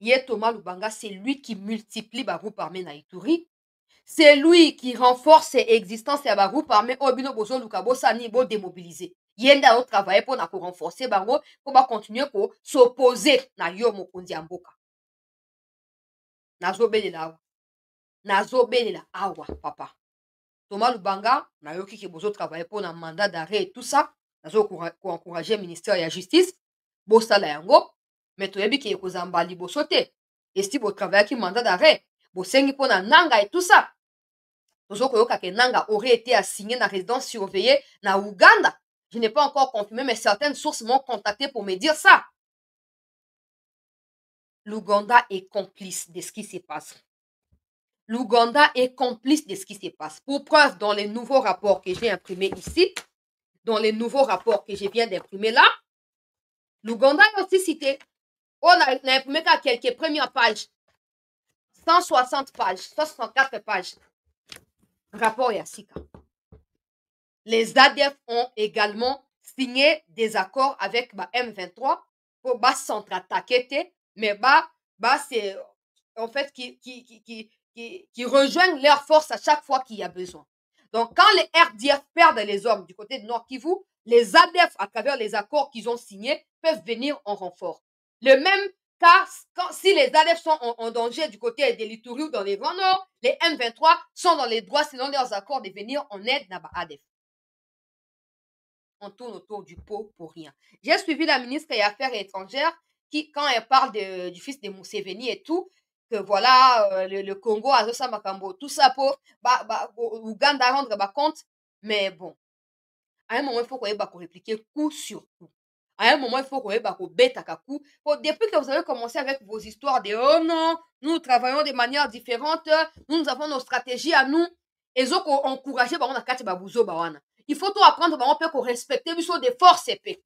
Yé Thomas Lubanga, c'est lui qui multiplie Bagroupe armé na Ituri. C'est lui qui renforce ses existences et Bagroupe armé Obino Bozo Lukabo Sani Bo démobiliser. Yenda au travail pour renforcer Bango pour continuer pour s'opposer na yo mokonzi amboka. Nazobelela awa papa. Thomas Lubanga na yo ki bozo travailler pour un mandat d'arrêt et tout ça. Nazo ko encourager le ministère de la justice. Bo sala yango. Mais tu as vu qu'il y a des emballés pour sauter. Et si vous travaillez avec un mandat d'arrêt, vous savez pour Nanga et tout ça. Vous savez que Nanga aurait été assigné dans la résidence surveillée dans Ouganda. Je n'ai pas encore confirmé, mais certaines sources m'ont contacté pour me dire ça. L'Ouganda est complice de ce qui se passe. L'Ouganda est complice de ce qui se passe. Pour preuve, dans les nouveaux rapports que j'ai imprimés ici, dans les nouveaux rapports que je viens d'imprimer là, l'Ouganda est aussi cité. On a imprimé qu'à quelques premières pages. 160 pages, 164 pages. Rapport Yassika. Les ADF ont également signé des accords avec M23 pour s'entre-attaquer, mais c'est en fait qui rejoignent leurs forces à chaque fois qu'il y a besoin. Donc, quand les RDF perdent les hommes du côté de Nord Kivu, les ADF, à travers les accords qu'ils ont signés, peuvent venir en renfort. Le même cas, si les ADF sont en danger du côté de l'Ituri ou dans les Grands Nord, les M23 sont dans les droits selon leurs accords de venir en aide à ADF. On tourne autour du pot pour rien. J'ai suivi la ministre des Affaires étrangères qui, quand elle parle du fils de Museveni et tout, que voilà, le Congo, Azosa Makambo, tout ça pour Ouganda rendre compte. Mais bon, à un moment, il faut qu'on ait répliquer coup sur coup. À un moment, il faut qu'on ait bête à coup. Depuis que vous avez commencé avec vos histoires de oh non, nous travaillons de manière différente, nous avons nos stratégies à nous. Et ont encouragé, on a quatre babouzo, bawana. Il faut tout apprendre, on peut respecter les des forces épées.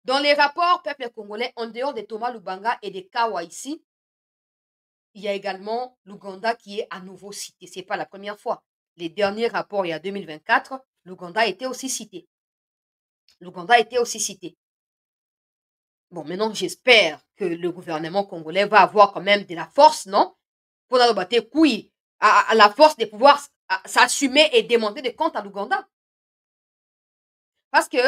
Dans les rapports peuple congolais, en dehors de Thomas Lubanga et de Kawa ici, il y a également l'Ouganda qui est à nouveau cité. Ce n'est pas la première fois. Les derniers rapports, il y a 2024, l'Ouganda était aussi cité. L'Ouganda était aussi cité. Bon, maintenant, j'espère que le gouvernement congolais va avoir quand même de la force, non? Pour nous battre couilles, à la force de pouvoir s'assumer et demander des comptes à l'Ouganda. Parce que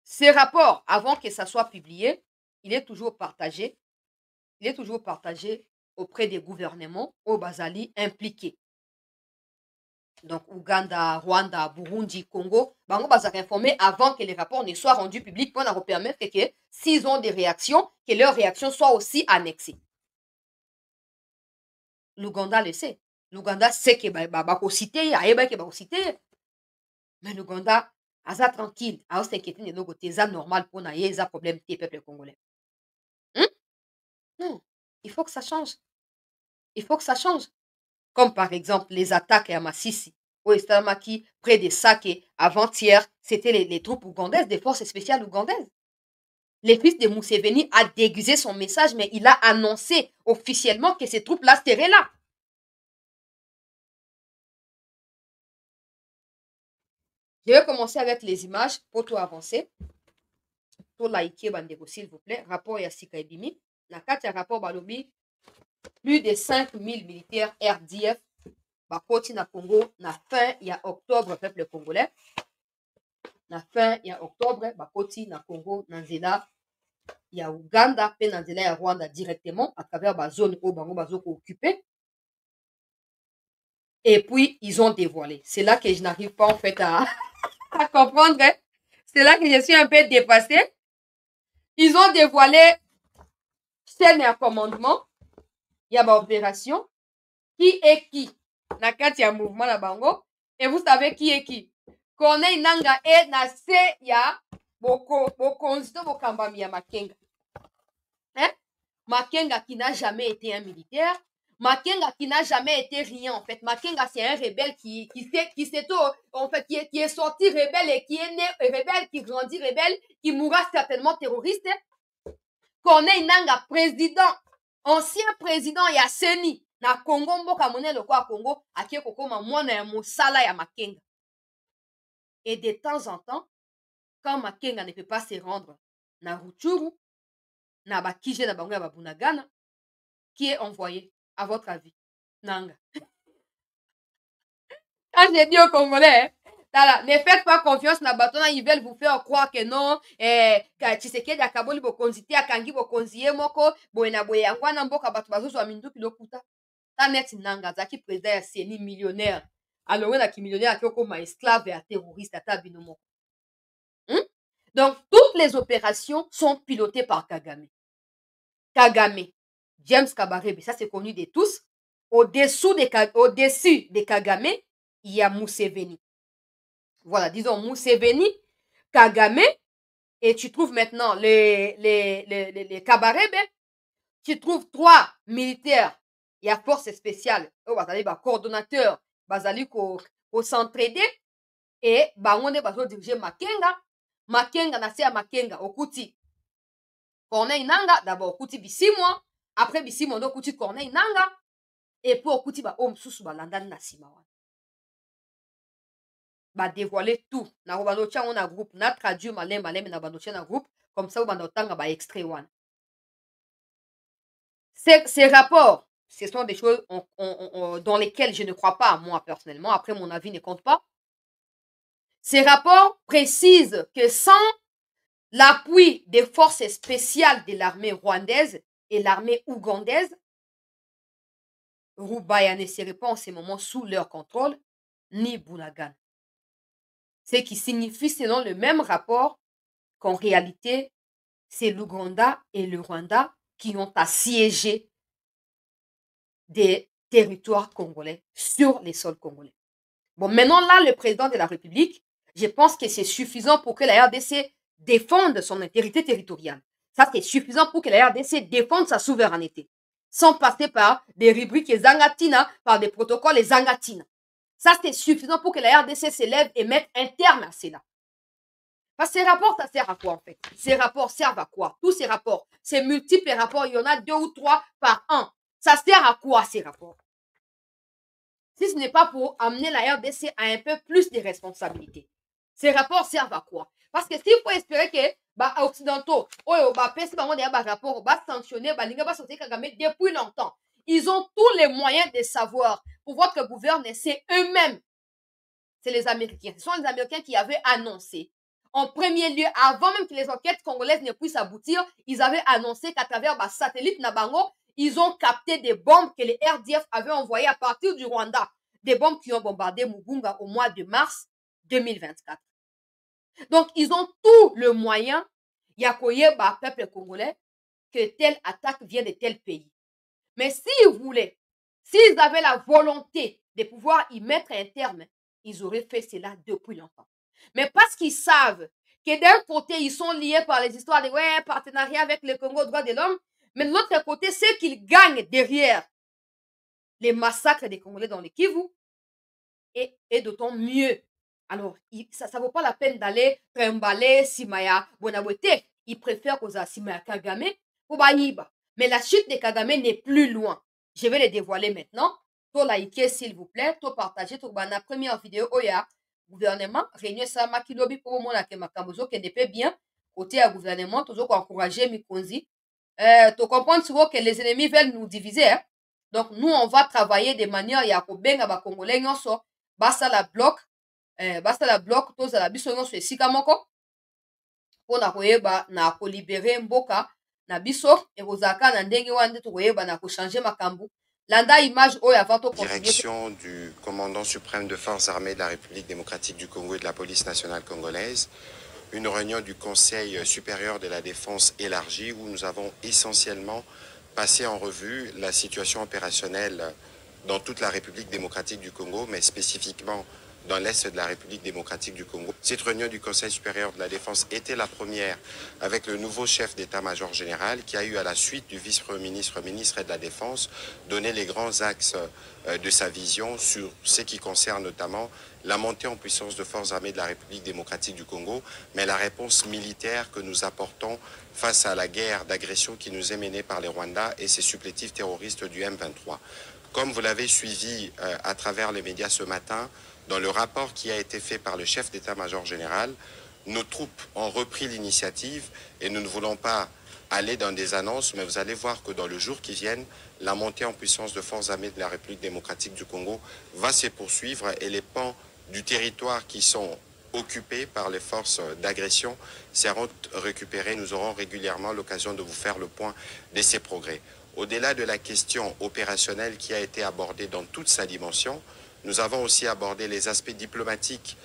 ces rapports, avant que ça soit publié, il est toujours partagé. Il est toujours partagé auprès des gouvernements au Bazali impliqués. Donc, Ouganda, Rwanda, Burundi, Congo, bango bazak informé avant que les rapports ne soient rendus publics pour leur permettre que, s'ils ont des réactions, que leurs réactions soient aussi annexées. L'Ouganda le sait. L'Ouganda sait que bako cité, aïeba que bako cité. Mais l'Ouganda, aza tranquille, a s'inquiéter de nos côtés, ça normal pour naïe, ça problème des peuples congolais. Non, il faut que ça change. Il faut que ça change. Comme par exemple les attaques à Massissi, au Estamaki, près de Sake, avant-hier, c'était les troupes ougandaises, des forces spéciales ougandaises. Le fils de Museveni a déguisé son message, mais il a annoncé officiellement que ces troupes-là seraient là. Je vais commencer avec les images pour tout avancer. Pour liker, bandeko, s'il vous plaît. Rapport Yassika Ebimi. Na kati ya rapport balobi, plus de 5000 militaires RDF bakoti na Congo na fin ya octobre, peuple congolais. Na fin ya octobre, bakoti na Congo na nzela ya Uganda pe na nzela ya Rwanda directement à travers ba zone au bango bazoko occupé. Et puis ils ont dévoilé. C'est là que je n'arrive pas en fait à comprendre. Hein? C'est là que je suis un peu dépassée. Ils ont dévoilé chaîne et commandement. Il y a ba opération. Qui est qui? Na kati ya mouvement na bango. Et vous savez qui est qui? Corneille Nanga est na se ya bokonzito bokambami ya Makenga. Hein? Makenga qui n'a jamais été un militaire. Makenga qui n'a jamais été rien en fait. Makenga c'est un rebelle qui est sorti rebelle et qui est né rebelle, qui grandit rebelle, qui mourra certainement terroriste. Corneille Nanga, président, ancien président ya Seni na Congo mboka monene kwa Congo, akie kokoma mwana ya mosala ya Makenga. Et de temps en temps, quand Makenga ne peut pas se rendre na Rutshuru, na bakije na bango ya babunagana, qui est envoyé, à votre avis? Nanga. Quand j'ai dit aux Congolais, ne faites pas confiance na batona, ils veulent vous faire croire que non, Tshisekedi akaboli bokonzi te, akangi bokonzi ye moko, boye na boye yango wana mboka bato bazozwa minduki lokuta. Ta neti Nanga azaki président ya Seni millionnaire. Alors na ki millionnaire aki okoma esclave ya terroriste ata bino moko. Donc toutes les opérations sont pilotées par Kagame. Kagame, James Kabarebe, ça c'est connu de tous. Au-dessus de Kagame, il y a Museveni. Voilà, disons Museveni, Kagame, et tu trouves maintenant les Kabarebe. Tu trouves 3 militaires. Il y a force spéciale, coordonnateur, bazali ko s'entraider, et bangonde bazo diriger Makenga. Makenga na se ya Makenga okuti Corneille Nanga, d'abord okuti Bisimwa, après Bisimwa ndo okuti Corneille Nanga, et puis okuti ba homme susu balandani na sima wana. ba dévoiler tout. Na banotia on a groupe, na traduit malin malin mais na banotia na groupe comme ça on otanga ba extrait one. Ces rapports, ce sont des choses dans lesquelles je ne crois pas, moi, personnellement. Après, mon avis ne compte pas. Ces rapports précisent que sans l'appui des forces spéciales de l'armée rwandaise et l'armée ougandaise, Rubaya ne serait pas en ce moment sous leur contrôle, ni Bunagana. Ce qui signifie, selon le même rapport, qu'en réalité, c'est l'Ouganda et le Rwanda qui ont assiégé des territoires congolais sur les sols congolais. Bon, maintenant là, le président de la République, je pense que c'est suffisant pour que la RDC défende son intégrité territoriale. Ça, c'est suffisant pour que la RDC défende sa souveraineté, sans passer par des rubriques et zangatina, par des protocoles et zangatina. Ça, c'est suffisant pour que la RDC s'élève et mette un terme à cela. Parce que ces rapports, ça sert à quoi en fait? Ces rapports servent à quoi? Tous ces rapports, ces multiples rapports, il y en a 2 ou 3 par an. Ça sert à quoi ces rapports? Si ce n'est pas pour amener la RDC à un peu plus de responsabilités. Ces rapports servent à quoi? Parce que s'il faut espérer que bah, occidentaux, rapport, sanctionner, depuis longtemps. Ils ont tous les moyens de savoir pour votre gouvernement, c'est eux-mêmes. C'est les Américains. Ce sont les Américains qui avaient annoncé. En premier lieu, avant même que les enquêtes congolaises ne puissent aboutir, ils avaient annoncé qu'à travers le satellite Nabango, ils ont capté des bombes que les RDF avaient envoyées à partir du Rwanda. Des bombes qui ont bombardé Mugunga au mois de mars 2024. Donc, ils ont tout le moyen, Yakoye, peuple congolais, que telle attaque vient de tel pays. Mais s'ils voulaient, s'ils avaient la volonté de pouvoir y mettre un terme, ils auraient fait cela depuis longtemps. Mais parce qu'ils savent que d'un côté, ils sont liés par les histoires de partenariat avec le Congo droits de l'homme, mais de l'autre côté, ce qu'ils gagnent derrière les massacres des Congolais dans le Kivu est d'autant mieux. Alors, ça ne vaut pas la peine d'aller trimballer Simaya Bonabwete. Ils préfèrent aux Simaya Kagame pour Bayiba. Mais la chute de Kagame n'est plus loin. Je vais les dévoiler maintenant. To liker s'il vous plaît, to partager, to bana première vidéo oya gouvernement réunion sama kilobi pour mon la makambozo qui n'est pas bien côté à gouvernement toujours encourager Mikonzi. To comprendre souvent que les ennemis veulent nous diviser. Hein? Donc nous on va travailler de manière ya ko benga ba congolais nyonso basa la bloc tozala biso nyonso esika moko mpona koyeba na kolibere mboka na biso ekozalaka na ndenge wana nde tokoyeba na kochange makambo. Direction du commandant suprême de forces armées de la République démocratique du Congo et de la police nationale congolaise, une réunion du Conseil supérieur de la défense élargie où nous avons essentiellement passé en revue la situation opérationnelle dans toute la République démocratique du Congo, mais spécifiquement dans l'Est de la République démocratique du Congo. Cette réunion du Conseil supérieur de la défense était la première avec le nouveau chef d'état-major général qui a eu à la suite du vice-premier ministre, ministre de la Défense, donné les grands axes de sa vision sur ce qui concerne notamment la montée en puissance de forces armées de la République démocratique du Congo, mais la réponse militaire que nous apportons face à la guerre d'agression qui nous est menée par les Rwandais et ses supplétifs terroristes du M23. Comme vous l'avez suivi à travers les médias ce matin, dans le rapport qui a été fait par le chef d'état-major général, nos troupes ont repris l'initiative et nous ne voulons pas aller dans des annonces, mais vous allez voir que dans le jour qui viennent, la montée en puissance de forces armées de la République démocratique du Congo va se poursuivre et les pans du territoire qui sont occupés par les forces d'agression seront récupérés. Nous aurons régulièrement l'occasion de vous faire le point de ces progrès. Au-delà de la question opérationnelle qui a été abordée dans toute sa dimension, nous avons aussi abordé les aspects diplomatiques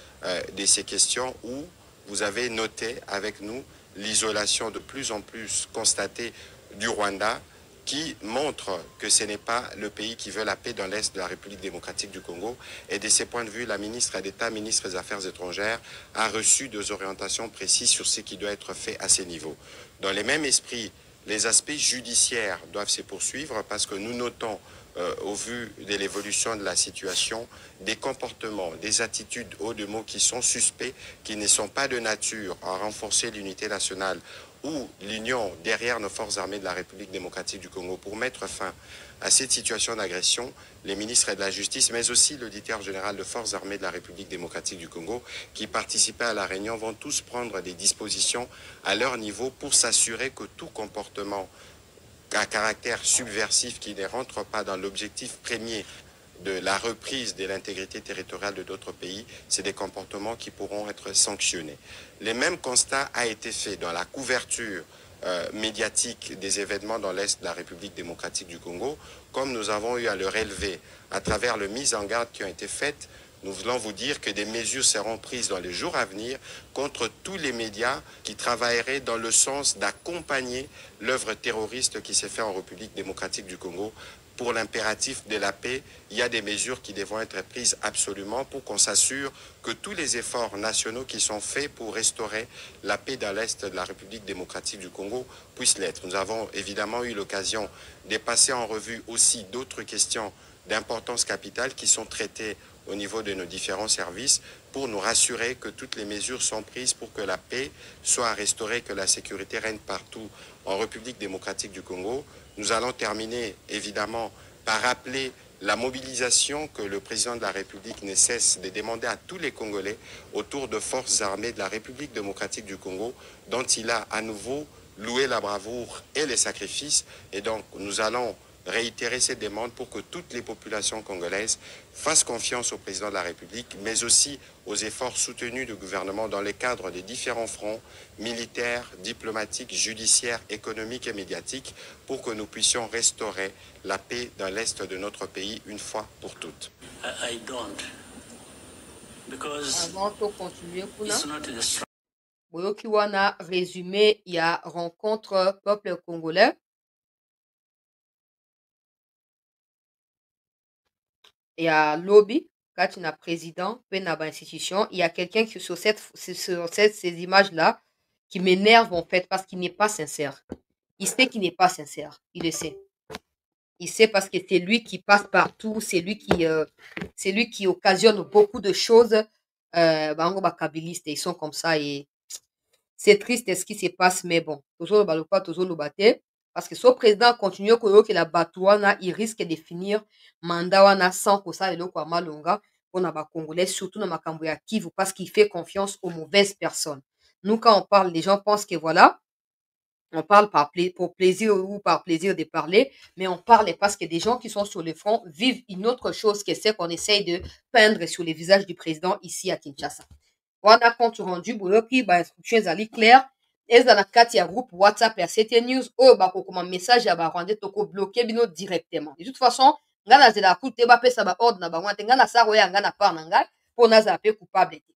de ces questions où vous avez noté avec nous l'isolation de plus en plus constatée du Rwanda qui montre que ce n'est pas le pays qui veut la paix dans l'Est de la République démocratique du Congo. Et de ce point de vue, la ministre d'État, ministre des Affaires étrangères, a reçu des orientations précises sur ce qui doit être fait à ces niveaux. Dans le même esprit, les aspects judiciaires doivent se poursuivre parce que nous notons au vu de l'évolution de la situation, des comportements, des attitudes hauts de mots qui sont suspects, qui ne sont pas de nature à renforcer l'unité nationale ou l'union derrière nos forces armées de la République démocratique du Congo pour mettre fin à cette situation d'agression, les ministres de la Justice, mais aussi l'auditeur général de forces armées de la République démocratique du Congo, qui participaient à la réunion, vont tous prendre des dispositions à leur niveau pour s'assurer que tout comportement à caractère subversif qui ne rentre pas dans l'objectif premier de la reprise de l'intégrité territoriale de d'autres pays, c'est des comportements qui pourront être sanctionnés. Le même constat a été fait dans la couverture médiatique des événements dans l'Est de la République démocratique du Congo, comme nous avons eu à le relever à travers les mises en garde qui ont été faites. Nous voulons vous dire que des mesures seront prises dans les jours à venir contre tous les médias qui travailleraient dans le sens d'accompagner l'œuvre terroriste qui s'est faite en République démocratique du Congo. Pour l'impératif de la paix, il y a des mesures qui devront être prises absolument pour qu'on s'assure que tous les efforts nationaux qui sont faits pour restaurer la paix dans l'Est de la République démocratique du Congo puissent l'être. Nous avons évidemment eu l'occasion de passer en revue aussi d'autres questions d'importance capitale qui sont traitées au niveau de nos différents services pour nous rassurer que toutes les mesures sont prises pour que la paix soit restaurée, que la sécurité règne partout en République démocratique du Congo. Nous allons terminer évidemment par rappeler la mobilisation que le président de la République ne cesse de demander à tous les Congolais autour de forces armées de la République démocratique du Congo, dont il a à nouveau loué la bravoure et les sacrifices. Et donc nous allons réitérer ces demandes pour que toutes les populations congolaises fassent confiance au président de la République, mais aussi aux efforts soutenus du gouvernement dans le cadre des différents fronts militaires, diplomatiques, judiciaires, économiques et médiatiques pour que nous puissions restaurer la paix dans l'Est de notre pays une fois pour toutes. I don't. Because avant de continuer, Boyoki wana résumé, il y a rencontre peuple congolais. Il y a lobby, quand il y a président, puis il y a institution. Il y a quelqu'un qui sur ces images-là qui m'énerve en fait parce qu'il n'est pas sincère. Il sait qu'il n'est pas sincère. Il le sait. Il sait parce que c'est lui qui passe partout, c'est lui qui occasionne beaucoup de choses. Bango bakabiliste, ils sont comme ça et c'est triste ce qui se passe, mais bon, toujours le balopa, toujours le baté. Parce que ce président continue que la batouana, il risque de finir mandat wana sans que ça eloko malonga pour na ba congolais, surtout dans makambo ya Kivu, parce qu'il fait confiance aux mauvaises personnes. Nous, quand on parle, les gens pensent que voilà, on parle pour plaisir ou par plaisir de parler, mais on parle parce que des gens qui sont sur le front vivent une autre chose que c'est qu'on essaye de peindre sur les visages du président ici à Kinshasa. Wana compte rendu boyoki ba instruction ezali claire eza na kati ya groupe WhatsApp ya CT News oyo bakokoma message ya barwandais toko bloquer bino directement. De toute façon, nga nazela kute bapesa ba ordre na bango te nga nasala oyo nga na part na ngai mpo nazala pe coupable te.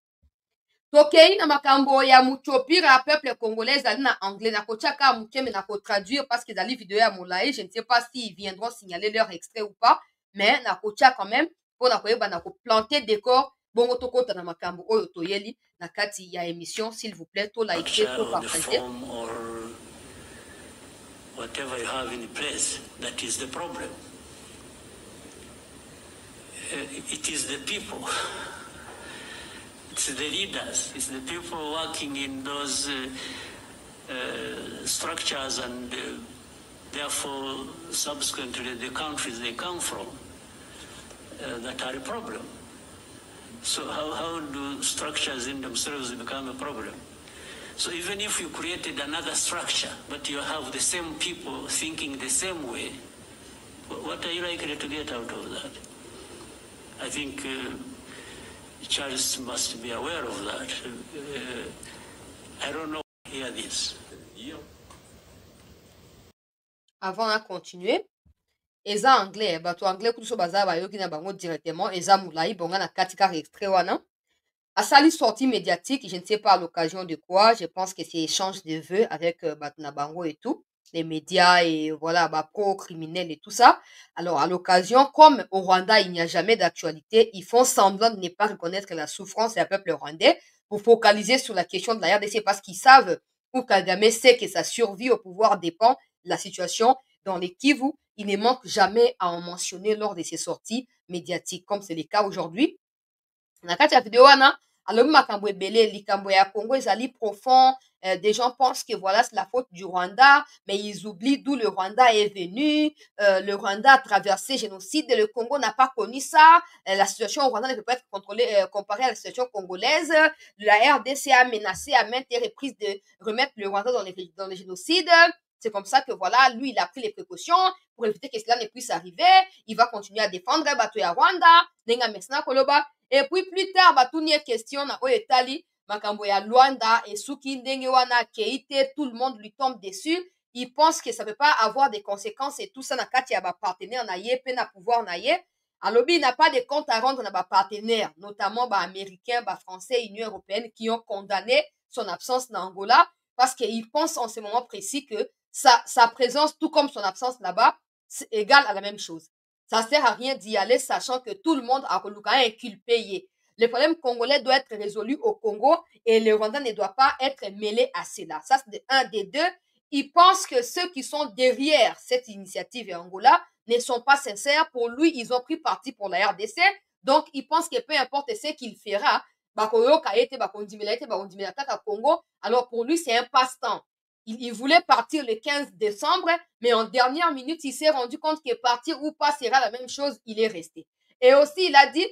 Tokei na makambo ya mutopira ya peuple congolais ezali na anglais nakotia kaka mokeme nakotraduire parce que ezali video ya molai. Je ne sais pas s'ils viendront signaler leur extrait ou pas, mais nakotia quand même mpo na koyeba na koplanter décor bongo tokota na makambo oyo toyeli na kati ya émission. S'il vous plaît, to like, to partager. Whatever you have in place, that is the problem. It is the people. It's the leaders. It's the people working in those structures and therefore subsequently the countries they come from that are a problem. So how do structures in themselves become a problem? So even if you created another structure, but you have the same people thinking the same way, what are you likely to get out of that? I think Charles must be aware of that. I don't know. Hear this. Avant de continuer, eza anglais, bato anglais kutu so baza bayoki na bango directement, eza mulai bonga na katika extrait wana. Asali sortie médiatique, je ne sais pas à l'occasion de quoi, je pense que c'est échange de vœux avec Batna Bango et tout, les médias et voilà, pro-criminels et tout ça. Alors, à l'occasion, comme au Rwanda, il n'y a jamais d'actualité, ils font semblant de ne pas reconnaître la souffrance du peuple rwandais pour focaliser sur la question de la RDC parce qu'ils savent, ou Kagame sait que sa survie au pouvoir dépend de la situation dans les Kivu. Il ne manque jamais à en mentionner lors de ses sorties médiatiques, comme c'est le cas aujourd'hui. Na kati ya video wana alobi makambo ebele likambo ya Congo ezali profond des gens pensent que voilà, c'est la faute du Rwanda, mais ils oublient d'où le Rwanda est venu. Le Rwanda a traversé génocide, le Congo n'a pas connu ça. La situation au Rwanda ne peut pas être comparée à la situation congolaise. La RDC a menacé à maintes reprises de remettre le Rwanda dans les génocides. C'est comme ça que voilà, lui, il a pris les précautions pour éviter que cela ne puisse arriver. Il va continuer à défendre Batoya Rwanda, Nenga Mesna Koloba. Et puis plus tard, Batounie question na Oyetali, Makambo ya Luanda et Suki Ndenge wana Keite, tout le monde lui tombe dessus. Il pense que ça ne peut pas avoir des conséquences et tout ça na kati ya ba partenaire na ye, pe na pouvoir na ye. Alobi n'a pas de compte à rendre na ba partenaire, notamment ba américains, ba français, Union européenne qui ont condamné son absence na Angola parce qu'il pense en ce moment précis que sa présence, tout comme son absence là-bas, c'est égal à la même chose. Ça sert à rien d'y aller, sachant que tout le monde a inculpé. Le problème congolais doit être résolu au Congo et le Rwanda ne doit pas être mêlé à cela. Ça, c'est un des deux. Il pense que ceux qui sont derrière cette initiative en Angola ne sont pas sincères. Pour lui, ils ont pris parti pour la RDC. Donc, il pense que peu importe ce qu'il fera, alors pour lui, c'est un passe-temps. Il voulait partir le 15 décembre, mais en dernière minute, il s'est rendu compte que partir ou pas sera la même chose, il est resté. Et aussi, il a dit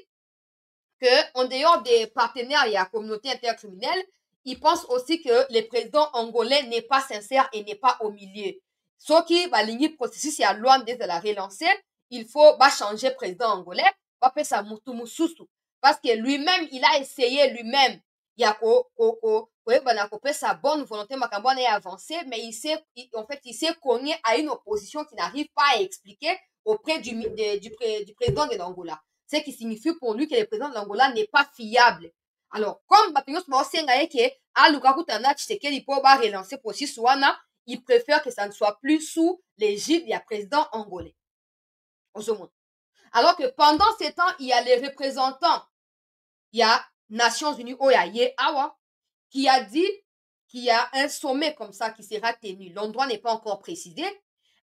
qu'en dehors des partenaires et la communauté intercriminelle, il pense aussi que le président angolais n'est pas sincère et n'est pas au milieu. Ce qui va ligner le processus, il y a loin de la relancer, il faut changer le président angolais, va faire ça parce que lui-même, il a essayé lui-même, il y a sa bonne volonté, Makambouane est avancé, mais il s'est cogné à une opposition qui n'arrive pas à expliquer auprès du président de l'Angola. Ce qui signifie pour lui que le président de l'Angola n'est pas fiable. Alors, comme Bapignos Maosenga Eke, à Lukaku Tana Tshisekedi pour relancer le processus, il préfère que ça ne soit plus sous l'égide du président angolais. Alors que pendant ces temps, il y a les représentants, il y a Nations Unies, Oyaye Awa, qui a dit qu'il y a un sommet comme ça qui sera tenu. L'endroit n'est pas encore précisé.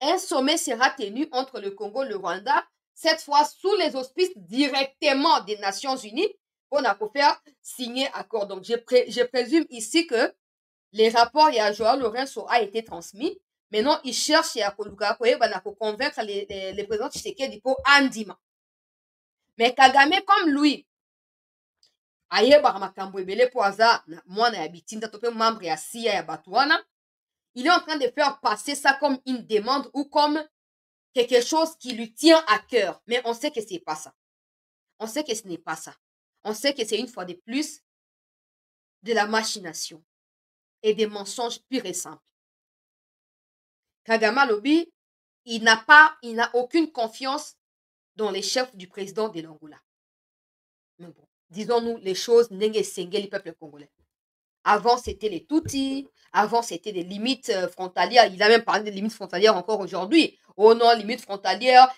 Un sommet sera tenu entre le Congo et le Rwanda, cette fois sous les auspices directement des Nations Unies, on a pu faire signer accord. Donc, je présume ici que les rapports à Joao Lorenzo a été transmis. Maintenant, il cherche à convaincre les présidents Tshisekedi pour Andima. Mais Kagame, comme lui, ayebaka makambo ebele po aza mwana ya bitinda to pe membre ya sia ya bato wana, il est en train de faire passer ça comme une demande ou comme quelque chose qui lui tient à cœur. Mais on sait que c'est pas ça. On sait que ce n'est pas ça. On sait que c'est une fois de plus de la machination et des mensonges purs et simples. Kagame Lobi, il n'a aucune confiance dans les chefs du président de l'Angola. Mais bon, disons-nous les choses, Ndenge Sengeli, peuple congolais. Avant, c'était les Tutsis. Avant, c'était des limites frontalières. Il a même parlé des limites frontalières encore aujourd'hui. Oh non, limites frontalières,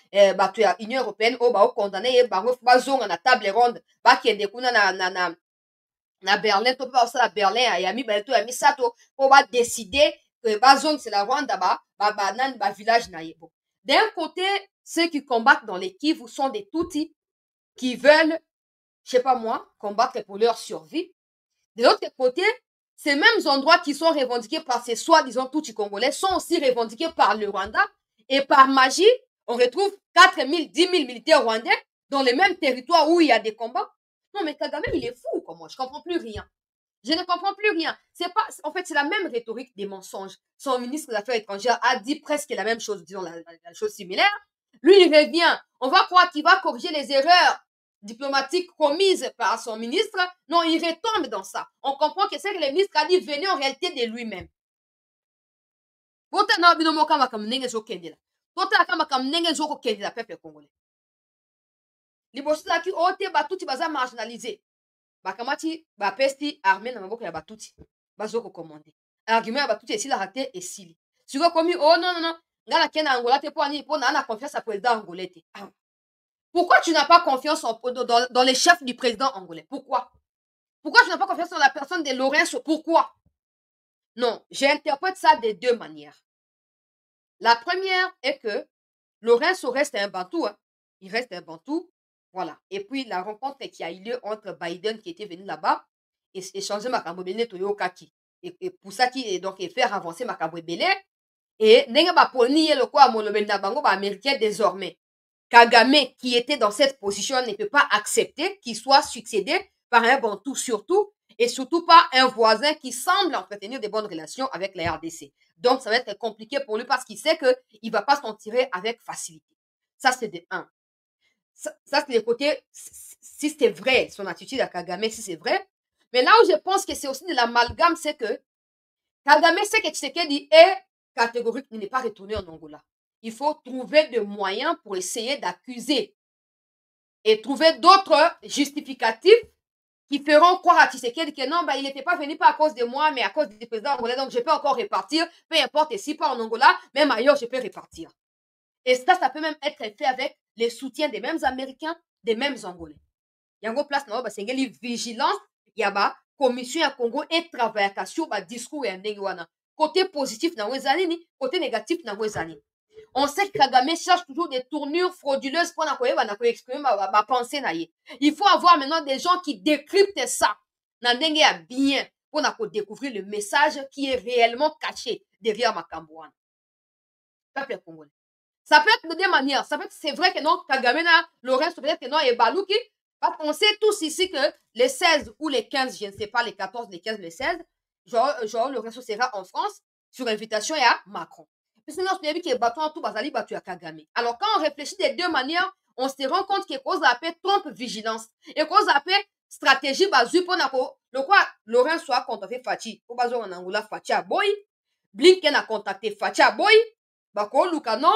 tu as Union européenne, condamné, bazonga na table ronde, kende kuna na Berlin, to pa ça Berlin, ayami to yami sato, pour décider que bazonga c'est la Rwanda village na yebo. D'un côté, ceux qui combattent dans les Kivu sont des Tutsis qui veulent, je sais pas moi, combattre pour leur survie. De l'autre côté, ces mêmes endroits qui sont revendiqués par ces soi-disant Tutsis congolais sont aussi revendiqués par le Rwanda. Et par magie, on retrouve 4 000, 10 000 militaires rwandais dans les mêmes territoires où il y a des combats. Non, mais Kagame, il est fou comme moi. Je comprends plus rien. Je ne comprends plus rien. C'est pas, en fait, c'est la même rhétorique des mensonges. Son ministre des Affaires étrangères a dit presque la même chose, disons la chose similaire. Lui, il revient. On va croire qu'il va corriger les erreurs diplomatique commise par son ministre, non, il retombe dans ça. On comprend que c'est que le ministre a dit venez en réalité de lui-même. Peuple congolais. Liboso zaki ote batuti baza marginalisé. Bakamati bapesti armée na maboko ya batuti. Bazoko commandé. Argument ya batuti esila raté esili. Siko komi oh non. Ngala kena Angola te po ani po na confiance à président angolais te. Pourquoi tu n'as pas confiance dans les chefs du président angolais? Pourquoi? Pourquoi tu n'as pas confiance dans la personne de Lorenzo? Pourquoi? Non, j'interprète ça de deux manières. La première est que Lorenzo reste un Bantou. Hein. Il reste un Bantou. Voilà. Et puis, la rencontre qui a eu lieu entre Biden qui était venu là-bas et échanger Makambobene Toyo Kaki. et pour ça qui donc et faire avancer makambo ebele et ndenge baponi ye lokola molobeli na bango baaméricain désormais. Kagame, qui était dans cette position, ne peut pas accepter qu'il soit succédé par un Bantou surtout, et surtout pas un voisin qui semble entretenir de bonnes relations avec la RDC. Donc, ça va être compliqué pour lui parce qu'il sait qu'il ne va pas s'en tirer avec facilité. Ça, c'est de un. Ça c'est le côté, si c'est vrai, son attitude à Kagame, si c'est vrai. Mais là où je pense que c'est aussi de l'amalgame, c'est que Kagame sait que Tshisekedi est catégorique, il n'est pas retourné en Angola. Il faut trouver des moyens pour essayer d'accuser et trouver d'autres justificatifs qui feront croire à Tshisekedi que non, il n'était pas venu pas à cause de moi, mais à cause du président angolais, donc je peux encore répartir, peu importe, et si pas en Angola, même ailleurs, je peux répartir. Et ça peut même être fait avec les soutiens des mêmes Américains, des mêmes Angolais. Yango place na ba sengeli vigilance ya ba commission ya Congo et travailler sur ba discours ya ndenge wana. Côté positif na wezani ni, côté négatif na wezani. On sait que Kagame cherche toujours des tournures frauduleuses pour exprimer ma pensée na ye. Il faut avoir maintenant des gens qui décryptent ça. Na ndenge ya bien pour découvrir le message qui est réellement caché derrière makambo wana. Peuple congolais. Ça peut être de deux manières. Ça peut être, c'est vrai que non, Kagame na Lorenzo peut-être que non, et Balouki. Parce qu'on sait tous ici que les 16 ou les 15, je ne sais pas, les 14, les 15, les 16, genre Lorenzo sera en France sur invitation à Macron. Puis sinon, on a vu que bâton tout bazali battu à Kagame. Alors quand on réfléchit des deux manières, on se rend compte que cause appelle trompe vigilance et cause appelle stratégie bazu pour le quoi Lorenzo a contacté Fachi pour bazo en Angola Fachi a boy, Blinken a contacté Fachi a boy, bako Lucano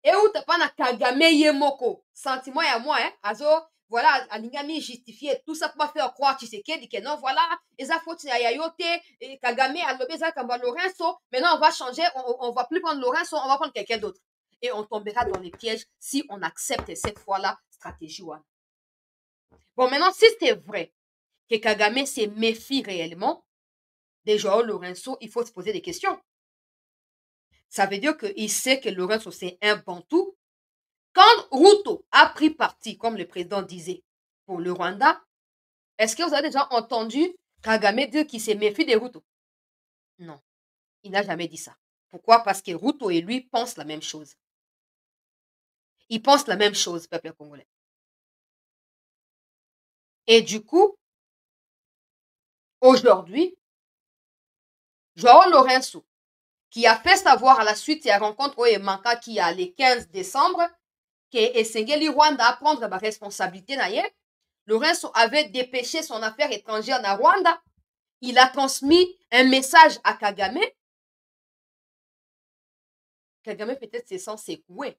et où t'as pas na Kagame yemoko. Sentiment ya moi hein, azo voilà, alingami justifié tout ça pour pas faire croire Tshisekedi que non, voilà, les fautes à Yayote, et Kagame a lobé ça comme Lorenzo, maintenant on va changer, on va plus prendre Lorenzo, on va prendre quelqu'un d'autre. Et on tombera dans les pièges si on accepte cette fois-là stratégie one. Bon, maintenant, si c'est vrai que Kagame se méfie réellement des Joao Lorenzo, il faut se poser des questions. Ça veut dire qu'il sait que Lorenzo c'est un Bantou. Quand Ruto a pris parti, comme le président disait, pour le Rwanda, est-ce que vous avez déjà entendu Kagame dire qu'il se méfie de Ruto? Non, il n'a jamais dit ça. Pourquoi? Parce que Ruto et lui pensent la même chose. Ils pensent la même chose, peuple congolais. Et du coup, aujourd'hui, Joao Lorenzo, qui a fait savoir à la suite de la rencontre au Manka qui a le 15 décembre, que Esengeli Rwanda à prendre la responsabilité naie, Lorenzo avait dépêché son affaire étrangère na Rwanda. Il a transmis un message à Kagame. Kagame peut-être se sent secoué.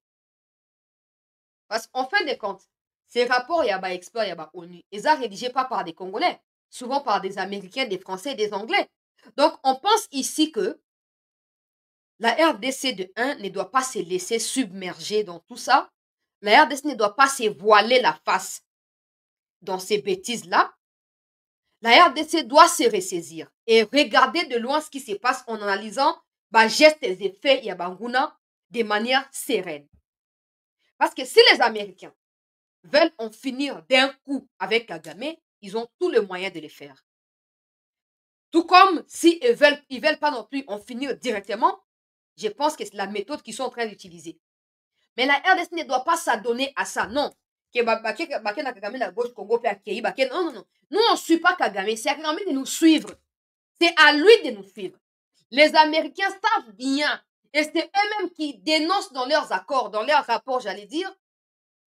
Parce qu'en fin de compte, ces rapports, il y a des experts, il y a des ONU. Ils sont rédigés pas par des Congolais, souvent par des Américains, des Français, des Anglais. Donc, on pense ici que la RDC de 1 ne doit pas se laisser submerger dans tout ça. La RDC ne doit pas se voiler la face dans ces bêtises-là. La RDC doit se ressaisir et regarder de loin ce qui se passe en analysant les gestes et effets Yabanguna de manière sereine. Parce que si les Américains veulent en finir d'un coup avec Kagame, ils ont tous les moyens de le faire. Tout comme si ils veulent pas non plus en finir directement, je pense que c'est la méthode qu'ils sont en train d'utiliser. Mais la RDC ne doit pas s'adonner à ça, non. Non, non. Nous, on ne suit pas Kagame. C'est à Kagame de nous suivre. C'est à lui de nous suivre. Les Américains savent bien, et c'est eux-mêmes qui dénoncent dans leurs accords, dans leurs rapports, j'allais dire,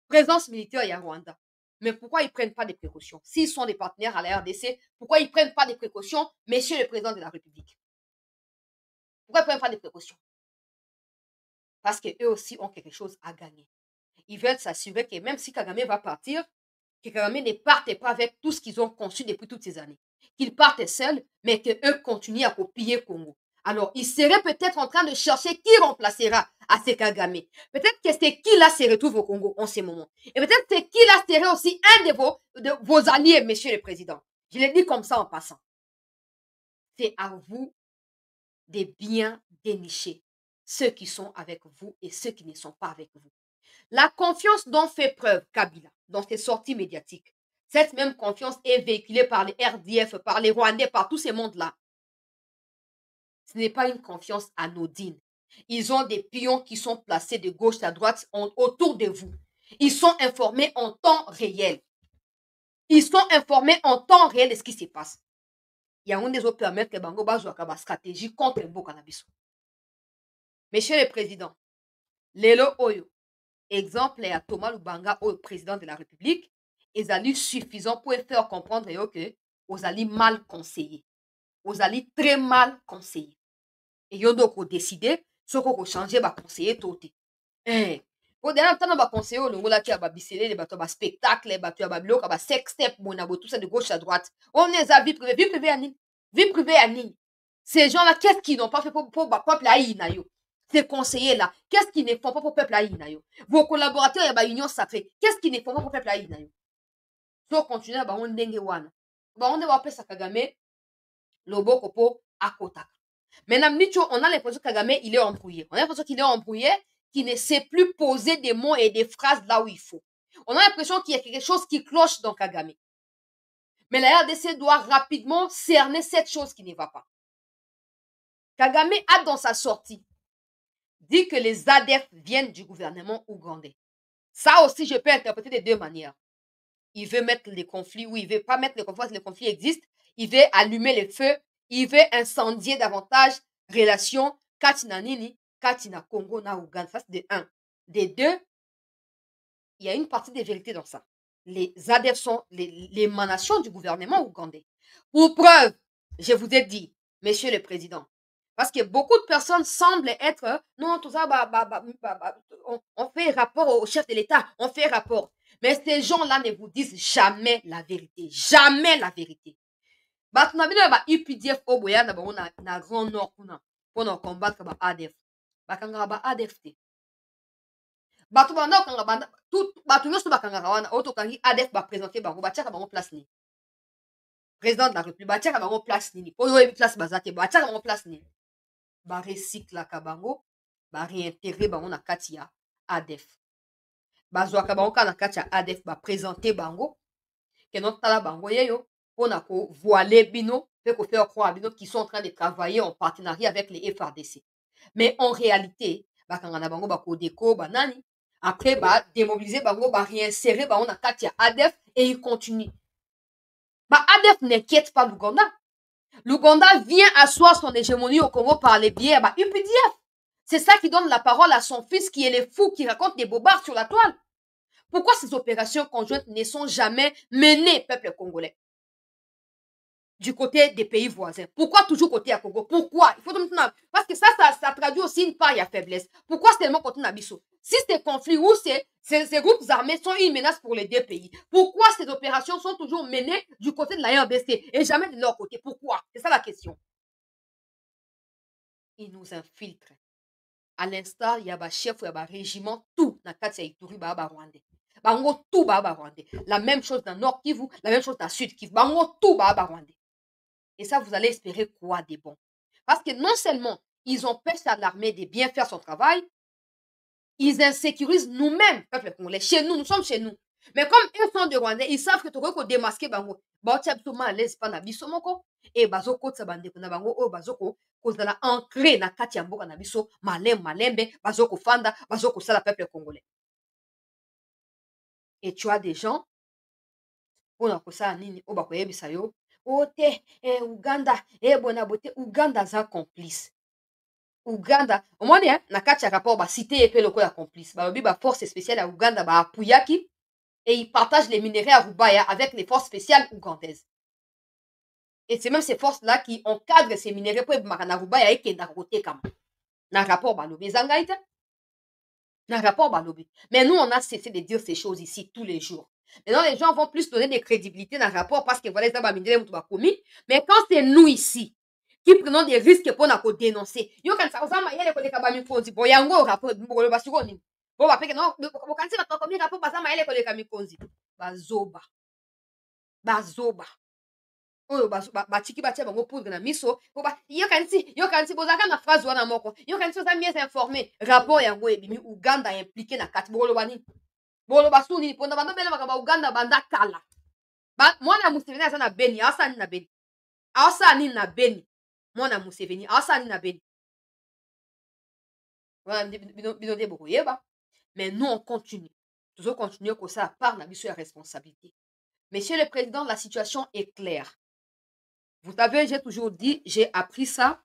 présence militaire à Rwanda. Mais pourquoi ils ne prennent pas des précautions? S'ils sont des partenaires à la RDC, pourquoi ils ne prennent pas des précautions, monsieur le président de la République? Pourquoi ils ne prennent pas des précautions? Parce qu'eux aussi ont quelque chose à gagner. Ils veulent s'assurer que même si Kagame va partir, que Kagame ne parte pas avec tout ce qu'ils ont conçu depuis toutes ces années. Qu'ils partent seuls, mais qu'eux continuent à copier Congo. Alors, ils seraient peut-être en train de chercher qui remplacera à ces Kagame. Peut-être que c'est qui là se retrouve au Congo en ce moment. Et peut-être que c'est qui là serait aussi un de vos alliés, monsieur le président. Je l'ai dit comme ça en passant. C'est à vous de bien dénicher ceux qui sont avec vous et ceux qui ne sont pas avec vous. La confiance dont fait preuve Kabila dans ses sorties médiatiques, cette même confiance est véhiculée par les RDF, par les Rwandais, par tous ces mondes-là. Ce n'est pas une confiance anodine. Ils ont des pions qui sont placés de gauche à droite autour de vous. Ils sont informés en temps réel. Ils sont informés en temps réel de ce qui se passe. Il y a un des autres permettre que bango bazouaka ba stratégie contre mboka na biso. Monsieur le Président, lelo oyo, exemple à Thomas Lubanga, au président de la République, ezali suffisant pour faire comprendre que vous allez mal conseiller. Vous allez très mal conseiller. Et yo donc décider ce qu'on changer ba conseiller toté. Au dernier temps ba conseiller olongo la ki ba bisele les bato ba spectacle, bato ba bloc, ba sex step, monabo tout ça de gauche à droite. On est à vie privée à nini. Vie privée à nini. Ces gens-là, qu'est-ce qu'ils n'ont pas fait pour peuple haïna yo? Ces conseillers-là, qu'est-ce qu'ils ne font pas pour peuple haïna yo? Vos collaborateurs et ba union sacrée, qu'est-ce qu'ils ne font pas pour peuple haïna yo? So continuer ba on ndenge wana. Ba on dewa pesa Kagame loboko po akotaka. Maintenant, on a l'impression que Kagame, il est embrouillé. On a l'impression qu'il est embrouillé, qu'il ne sait plus poser des mots et des phrases là où il faut. On a l'impression qu'il y a quelque chose qui cloche dans Kagame. Mais la RDC doit rapidement cerner cette chose qui ne va pas. Kagame a dans sa sortie dit que les ADF viennent du gouvernement ougandais. Ça aussi, je peux interpréter de deux manières. Il veut mettre les conflits ou il veut pas mettre les conflits, parce que les conflits existent. Il veut allumer les feux. Il veut incendier davantage relations Katina Nini, Katina Congo, na Ouganda. Ça, c'est de un. Des deux, il y a une partie de vérité dans ça. Les ADF sont l'émanation du gouvernement ougandais. Pour preuve, je vous ai dit, Monsieur le Président, parce que beaucoup de personnes semblent être, non, tout ça, on fait rapport au chef de l'État, on fait rapport. Mais ces gens-là ne vous disent jamais la vérité. Jamais la vérité. Bato na bino ba UPDF oboya na bango na Grand Nord kuna pour combattre ba ADF. Bakanga ba ADF te. Bato banda kanga banda tout bato nyonso bakanga wana auto kangi ADF ba présenter bango ba tiaka bango place ni. Président de la République ba tiaka bango place ni. Po yo place bazate ba tiaka bango place ni. Ba recycle ka bango ba réintégrer bango na kati ya ADF. Bazwaka bango ka na kati ya ADF ba présenter bango ke non tala bango yeyo on a voilé bino fait faire croire bino qui sont en train de travailler en partenariat avec les FRDC. Mais en réalité, bakanga bango bako déco banani après ba démobiliser bango ba réinsérer ba on a katia ADF et il continue. Ba ADF n'inquiète pas l'Ouganda. L'Ouganda vient asseoir son hégémonie au Congo par les biais ba UPDF. C'est ça qui donne la parole à son fils qui est le fou qui raconte des bobards sur la toile. Pourquoi ces opérations conjointes ne sont jamais menées, peuple congolais? Du côté des pays voisins. Pourquoi toujours côté à Congo? Pourquoi? Il faut maintenant, parce que ça traduit aussi une part de faiblesse. Pourquoi seulement côté Nabiso? Si ces conflits ou ces groupes armés sont une menace pour les deux pays, pourquoi ces opérations sont toujours menées du côté de la RDC et jamais de leur côté? Pourquoi? C'est ça la question. Ils nous infiltrent. À l'instar, il y a un chef, il y a un régiment, tout dans Katia Ituri, Baba Rwandais. Bango tout Baba Rwandais. La même chose dans Nord Kivu, la même chose dans Sud Kivu. Bango tout Baba Rwandais. Et ça, vous allez espérer quoi de bon? Parce que non seulement ils empêchent à l'armée de bien faire son travail, ils insécurisent nous-mêmes, peuple congolais. Chez nous, nous sommes chez nous. Mais comme ils sont de Rwandais, ils savent que tu peux démasquer bango. Baoti absolument à l'aise pas na biso moko et bazoko tsabande na bango o bazoko kozala ancré na kati ya mboka na biso malembe bazoko fanda bazoko sala peuple congolais. Et tu as des gens on a kosala nini o bakoyebisa yo ote Uganda bona bote Uganda za complice. Uganda omoni na kati ya rapport ba cité epe loko ya complice balobi ba force spéciale à Uganda ba apuyaki et ils partagent les minéraux à Rubaya avec les forces spéciales ougandaises. Et c'est même ces forces-là qui encadrent ces minéraux pour na Rubaya et kenda kote kama. Na rapport balobi zangaite. Na rapport balobi. Mais nous on a cessé de dire ces choses ici tous les jours. Maintenant, les gens vont plus donner des crédibilités dans le rapport parce que voilà, ils ont commis. Mais quand c'est nous ici qui prenons des risques pour nous dénoncer, yo kan sa ozama yele ko de kabami konzi bo yango rapport bo ba sikoni. Bo ba peke non, bo kan se ba komi rapport bazama yele ko de kami konzi. Bazoba. Bazoba. Oyo ba tiki ba tia bango poudre na miso. Bo ba yo kan si bo zaka na phrase wana moko. Yo kan si oza mieux informé. Rapport yango ebimi Uganda impliqué na kati bo lo bani. Bolo basuni ponda bando bele makaba Uganda banda kala. Mwana Museveni asa na Beni, asa ni na Beni. Asa ni na Beni. Moi, na Museveni, Asani na Beni. Mais nous, on continue. Toujours continuer comme ça, par la mission de responsabilité. Monsieur le Président, la situation est claire. Vous savez, j'ai toujours dit, j'ai appris ça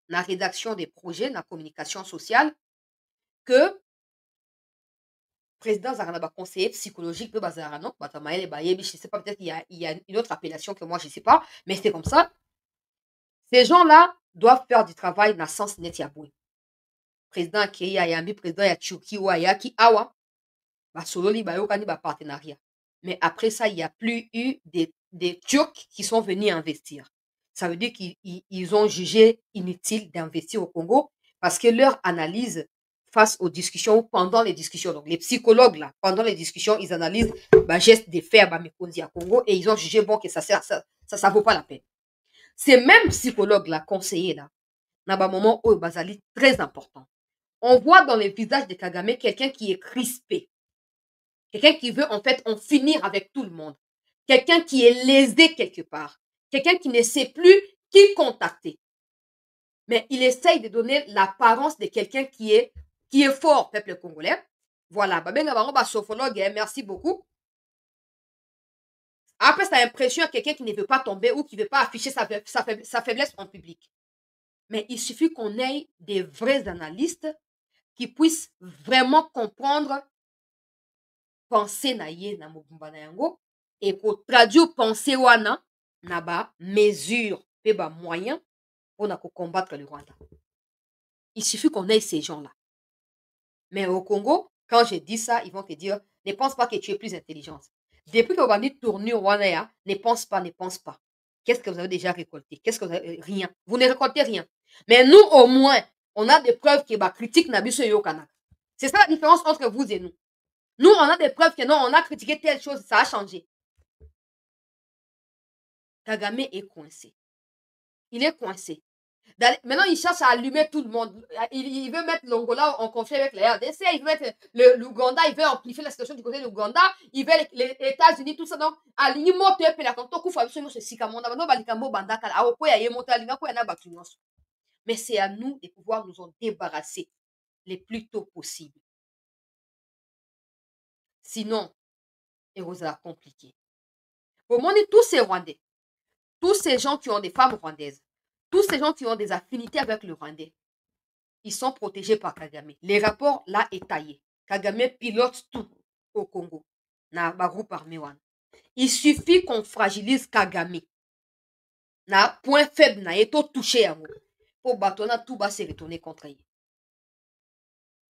dans la rédaction des projets, dans la communication sociale, que président Zarana, conseiller psychologique, je ne sais pas, peut-être il y a une autre appellation que moi, je ne sais pas, mais c'est comme ça. Ces gens-là doivent faire du travail dans le sens net yaboué. Président qui Yambi, président ya Tchouki ou Ayaki Awa, Sololi Bayokani partenariat. Mais après ça, il n'y a plus eu des Turcs qui sont venus investir. Ça veut dire qu'ils ont jugé inutile d'investir au Congo parce que leur analyse face aux discussions, pendant les discussions, donc les psychologues là, pendant les discussions, ils analysent geste de faire Mekonzi à Congo et ils ont jugé bon que ça vaut pas la peine. Ces mêmes psychologues là, conseillers là, dans un moment où Bazali très important. On voit dans les visages de Kagame quelqu'un qui est crispé. Quelqu'un qui veut en fait en finir avec tout le monde. Quelqu'un qui est lésé quelque part. Quelqu'un qui ne sait plus qui contacter. Mais il essaye de donner l'apparence de quelqu'un qui est fort, peuple congolais. Voilà. Merci beaucoup. Après, ça impressionne quelqu'un qui ne veut pas tomber ou qui ne veut pas afficher sa faiblesse en public. Mais il suffit qu'on ait des vrais analystes qui puissent vraiment comprendre penser na ye na mobumba na yango et ko traduire penser wana na ba mesure pe ba moyen pour na combattre le Rwanda. Il suffit qu'on ait ces gens-là. Mais au Congo, quand je dis ça, ils vont te dire ne pense pas que tu es plus intelligente. Depuis que vous avez tourné au Rwanda, ne pense pas. Qu'est-ce que vous avez déjà récolté? Qu'est-ce que vous avez rien? Vous ne récoltez rien. Mais nous, au moins, on a des preuves qui critique Nabiso Yokana. C'est ça la différence entre vous et nous. Nous, on a des preuves que non, on a critiqué telle chose, ça a changé. Kagame est coincé. Il est coincé. Maintenant, il cherche à allumer tout le monde. Il veut mettre l'Angola en conflit avec la RDC, il veut mettre l'Ouganda, il veut amplifier la situation du côté de l'Ouganda, il veut les États-Unis, tout ça. Donc, mais c'est à nous de pouvoir nous en débarrasser le plus tôt possible. Sinon, il va être compliqué. Pour moi, tous ces Rwandais, tous ces gens qui ont des femmes rwandaises, tous ces gens qui ont des affinités avec le Rwandais, ils sont protégés par Kagame. Les rapports là est taillé. Kagame pilote tout au Congo. Na groupe armé wana. Il suffit qu'on fragilise Kagame. Na point faible na eto touché yango. Pour batona tout va se retourner contre lui.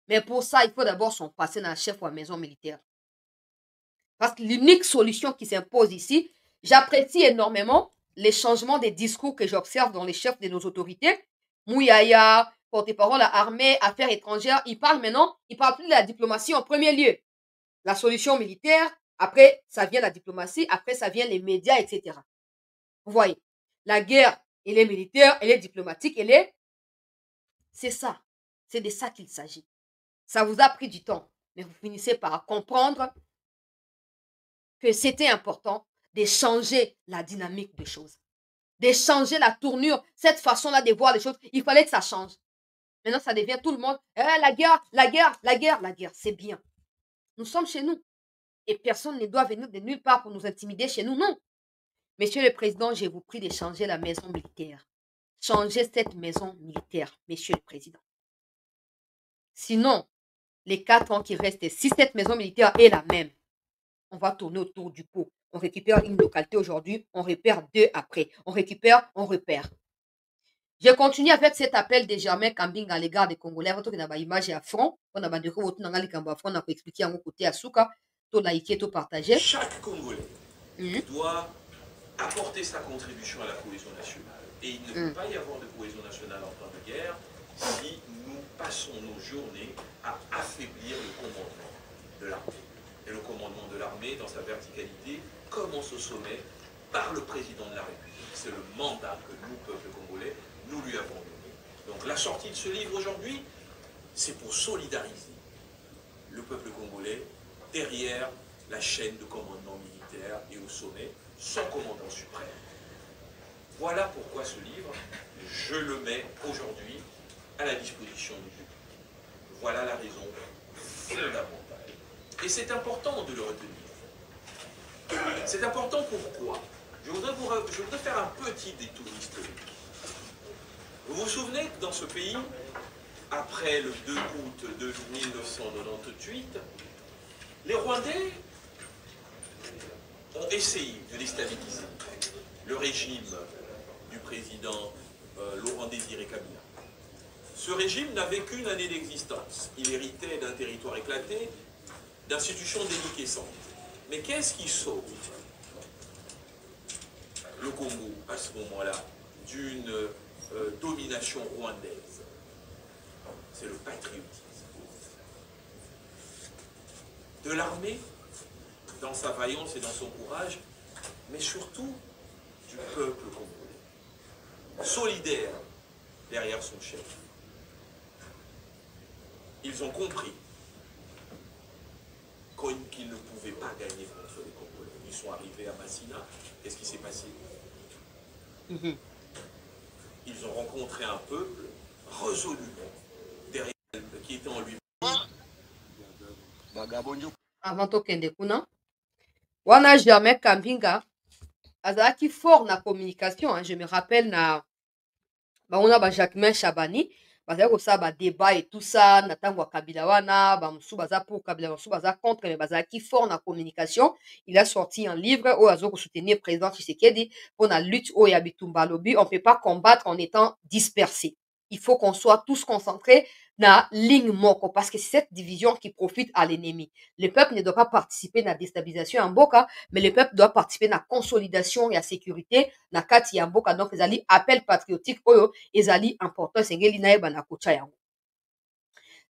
Mais pour ça, il faut d'abord son passer dans le chef ou la maison militaire. Parce que l'unique solution qui s'impose ici, j'apprécie énormément les changements des discours que j'observe dans les chefs de nos autorités. Mouyaya, porte-parole à armée, affaires étrangères, il parle maintenant, il parle plus de la diplomatie en premier lieu. La solution militaire, après, ça vient la diplomatie, après, ça vient les médias, etc. Vous voyez, la guerre, elle est militaire, elle est diplomatique, elle est... C'est ça. C'est de ça qu'il s'agit. Ça vous a pris du temps, mais vous finissez par comprendre que c'était important de changer la dynamique des choses, de changer la tournure, cette façon-là de voir les choses. Il fallait que ça change. Maintenant, ça devient tout le monde. La guerre, c'est bien. Nous sommes chez nous. Et personne ne doit venir de nulle part pour nous intimider chez nous, non. Monsieur le Président, je vous prie de changer la maison militaire. Changez cette maison militaire, Monsieur le Président. Sinon, les 4 ans qui restent, si cette maison militaire est la même, on va tourner autour du pot. On récupère une localité aujourd'hui, on repère 2 après. On récupère, on repère. Je continue avec cet appel de Germain Kambing à l'égard des Congolais. Votre image à front. On a bandé front, on a expliqué à côté à Souka. Tout liké, tout partagé. Chaque Congolais doit apporter sa contribution à la cohésion nationale. Et il ne peut pas y avoir de cohésion nationale en temps de guerre si nous passons nos journées à affaiblir le commandement de l'armée. Et le commandement de l'armée, dans sa verticalité, commence au sommet par le président de la République. C'est le mandat que nous, peuple congolais, nous lui avons donné. Donc la sortie de ce livre aujourd'hui, c'est pour solidariser le peuple congolais derrière la chaîne de commandement militaire et au sommet, son commandant suprême. Voilà pourquoi ce livre, je le mets aujourd'hui à la disposition du public. Voilà la raison fondamentale. Et c'est important de le retenir. C'est important pourquoi? Je voudrais faire un petit détour historique. Vous vous souvenez que dans ce pays, après le 2 août de 1998, les Rwandais ont essayé de déstabiliser le régime du président Laurent Désiré Kabila. Ce régime n'avait qu'une année d'existence. Il héritait d'un territoire éclaté, d'institutions déliquescentes. Mais qu'est-ce qui sauve le Congo à ce moment-là d'une domination rwandaise? C'est le patriotisme. De l'armée, dans sa vaillance et dans son courage, mais surtout du peuple congolais, solidaire derrière son chef. Ils ont compris qu'ils ne pouvaient pas gagner contre les Congolais. Ils sont arrivés à Massina. Qu'est-ce qui s'est passé? Ils ont rencontré un peuple résolument derrière qui était en lui. Avant tokende kuna wana Germain Kambinga azalaki fort na communication, hein. Je me rappelle na on a Jacquemain Chabani bazali kosala badébat et tout ça na ntango ya Kabila wana bamosusu baza pour Kabila bamosusu baza contre, mais bazalaki fort na communication. Il a sorti un livre oyo azo kosoutenir président Tshisekedi pour la lutte oyo ya bitumba alobi on peut pas combattre en étant dispersé. Il faut qu'on soit tous concentrés na ligne moko parce que c'est cette division qui profite à l'ennemi. Le peuple ne doit pas participer à la déstabilisation en Mboka, mais le peuple doit participer à la consolidation et la sécurité na kati ya Mboka. Donc, ezali appel patriotique oyo ezali important sengeli na yeba na kocha yango.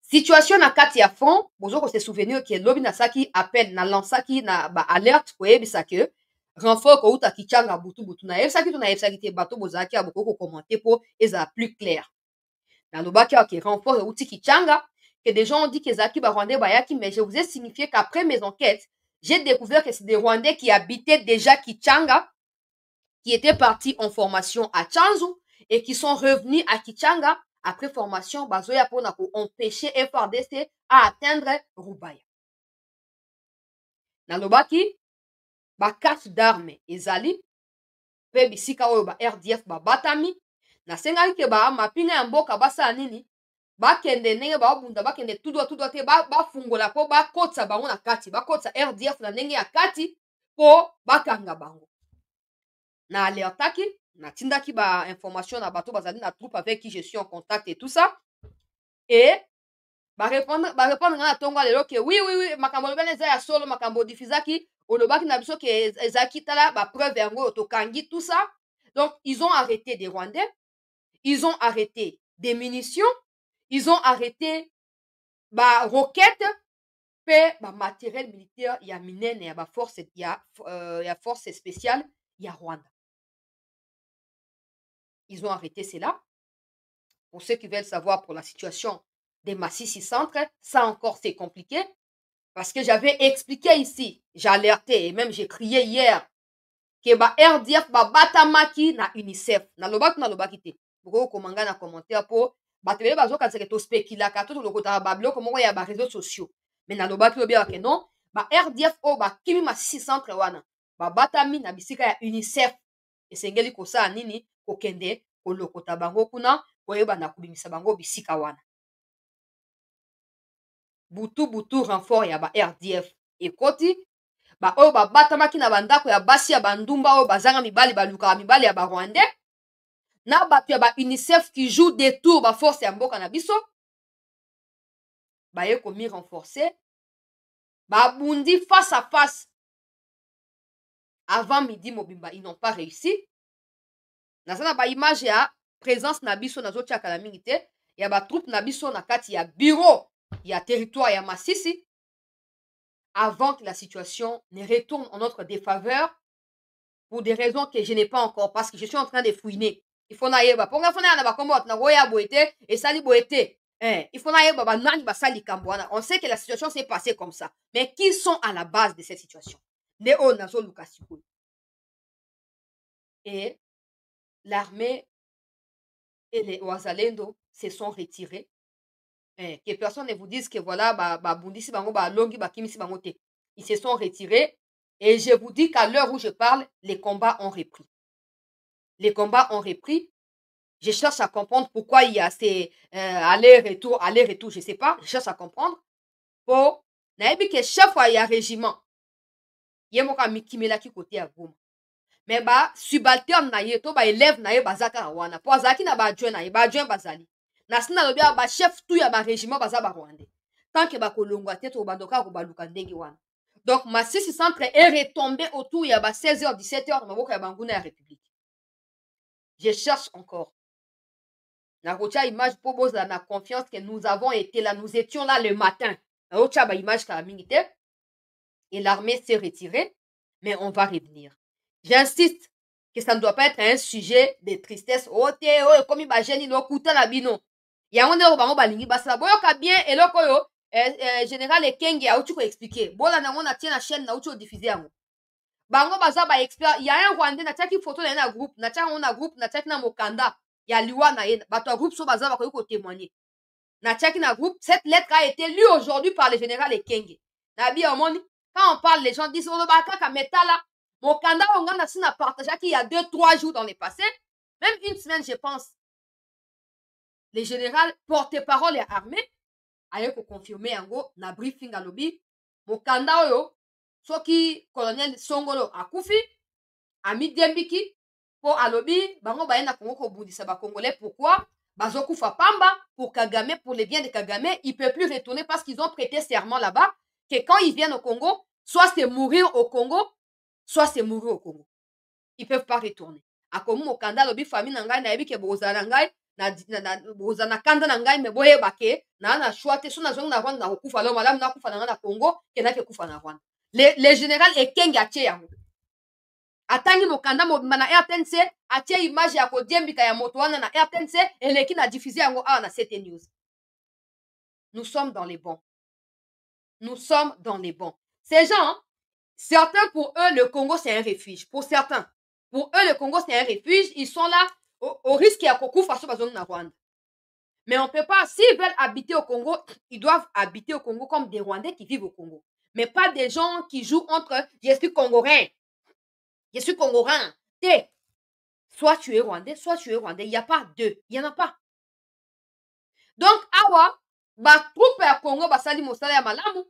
Situation na kati ya fond, bozo ko se souvenir que lobi na saki appel na lansaki na ba alerte ko yebisa que renfort ko uta kichanga butu na yebisa ki to na yebisa ki te bato bozaki aboko ko commenter pour eza plus clair. Na lobaki qui renfort et outil Kichanga, que des gens ont dit que Zaki Rwandais Bayaki, mais je vous ai signifié qu'après mes enquêtes, j'ai découvert que c'est des Rwandais qui habitaient déjà Kichanga, qui étaient partis en formation à Tchanzu et qui sont revenus à Kichanga après formation, bazoya pour empêcher FRDC à atteindre Rubaya. Na lobaki, ba cache d'armes ezali, pe bisika oyo ba RDF ba batami, na sengaki ke ba mapinga ya mboka basala nini bakende ndenge babunda bakende tudwa te bafungola po bakotisa bango na kati bakotisa RDF na ndenge ya kati po bakanga bango. Na alertaki natindaki ba information na bato bazali na troupe avec qui je suis en contact et tout ça et répondre na tongo lelo ke oui makambo lobana eza ya solo makambo diffusaki olobaki na biso ke ezaki tala ba preuve yango tokangi tout ça. Donc ils ont arrêté des Rwandais. Ils ont arrêté des munitions, ils ont arrêté ba roquettes, pe ba matériel militaire, il y a minene, il y a ba force, il y a force spéciale, il y a Rwanda. Ils ont arrêté cela. Pour ceux qui veulent savoir pour la situation des Massissi Centre, ça encore c'est compliqué parce que j'avais expliqué ici, j'ai alerté et même j'ai crié hier que ba RDF ba batamaki na UNICEF, na lobaki te. Boko komanga na commentaire po batebe bazo kanseke to spéculaka to lokota ba bloko moko ya ba réseaux sociaux. Mais na lobaki lobia ke non, ba RDF o ba kimi Massissi Centre wana, ba batami na bisika ya UNICEF. Esengeli kosa nini kokende kolokota bango kuna koyeba na kubimisa bango bisika wana. Butu renfort ya ba RDF ekoti ba oyo ba batamaki na bandako ya basi ya bandumba oyo bazanga mibali balukaka mibali ya ba Rwandais. Na bato ya ba UNICEF qui joue des tours ba force ya mboka na biso baye komi renforcer ba bundi face à face avant midi mobimba. Ils n'ont pas réussi. Nazana ba image ya présence na biso nazo tiaka la mingi te ya ba troupe na biso na kati ya bureau ya territoire ya Massissi avant que la situation ne retourne en notre défaveur pour des raisons que je n'ai pas encore parce que je suis en train de fouiner. Il faut naïba. Pour nga fona na ba kombo na goya boete et sali boete. Il faut naïba ba nani ba sali kambwana. On sait que la situation s'est passée comme ça. Mais qui sont à la base de cette situation? Néo nazo lukasiko. Et l'armée et les Ouazalendo se sont retirés. Que personne ne vous dise que voilà, bundisi bango, longi, kimisi bango te. Ils se sont retirés. Et je vous dis qu'à l'heure où je parle, les combats ont repris. Les combats ont repris. Je cherche à comprendre pourquoi il y a ces aller-retour, je ne sais pas. Je cherche à comprendre. Pour, naïbi que chaque fois il y a un régiment. Il y a un mikimela qui côté à Goma. Mais subalterne na ye to élève na ye bazaka wana. Po azaki na adjoint na ye, adjoint bazali. Na sina lobia chef tout ya régiment baza Rwandais. Tant que kolongwa te to bandoka ko baluka ndenge wana. Donc Masisi centre est retombé autour ya 16h 17h maboko ya banguna ya République. Je cherche encore. Na rocha image pour boza na confiance que nous avons été là, nous étions là le matin. Na rocha ba image ka mingite. Et l'armée s'est retirée, mais on va revenir. J'insiste que ça ne doit pas être un sujet de tristesse. Oh, comme il va gêner le couteau la bino. Il y a un autre bango balingi basa boyo ka bien et loko yo général Ekenge a outu ko expliquer. Bola na on a tient la chaîne na outu diffuser yango. Bango baza ba expert, il y a un Rwandais na taki photo na groupe, na taki on a groupe, na taki na mokanda, ya liwa na ye, bato groupe so baza ba ko témoigner. Na taki na groupe, cette lettre a été lue aujourd'hui par le général Ekenge. Na bi omoni, quand on parle les gens disent on ba ka metala. Mon candidat, on a partagé qu'il y a 2-3 jours dans le passé, même une semaine, je pense. Les généraux porte-parole et armée, ailleurs qu'on confirmer en gros, na briefing à lobby, mon candidat, ce qui colonel Songolo a koufi, Ami Dembiki, pour à lobby, bango ba na Congo ko boudisa ba congolais, pourquoi? Bazoku fa pamba, pour Kagame, pour les biens de Kagame, ils peuvent plus retourner parce qu'ils ont prêté serment là-bas, que quand ils viennent au Congo, soit c'est mourir au Congo, soit c'est mourir au Congo. Ils ne peuvent pas retourner. A comme au Kanda lobi famille nangai na ebi ke bozana ngai na bozana kanda nangai me boye bake na choite so na zong na Rwanda na kufa lo madame na kufa na Congo ke na ke kufa na Rwanda. Les général Ekenge atie yango. Atangi mokanda mo na RTNC atie image ya ko diembika ya moto wana na RTNC eleki na diffuser yango na CT News. Nous sommes dans les bons. Nous sommes dans les bons. Ces gens, certains, pour eux, le Congo, c'est un refuge. Pour certains. Pour eux, le Congo, c'est un refuge. Ils sont là au risque qu'il y a beaucoup face à Rwanda. Mais on ne peut pas, s'ils veulent habiter au Congo, ils doivent habiter au Congo comme des Rwandais qui vivent au Congo. Mais pas des gens qui jouent entre je suis Congolais. Je suis Congolais. Soit tu es Rwandais, soit tu es Rwandais. Il n'y a pas deux. Il n'y en a pas. Donc, awa, troupe à Congo, basali mosala ya malamu.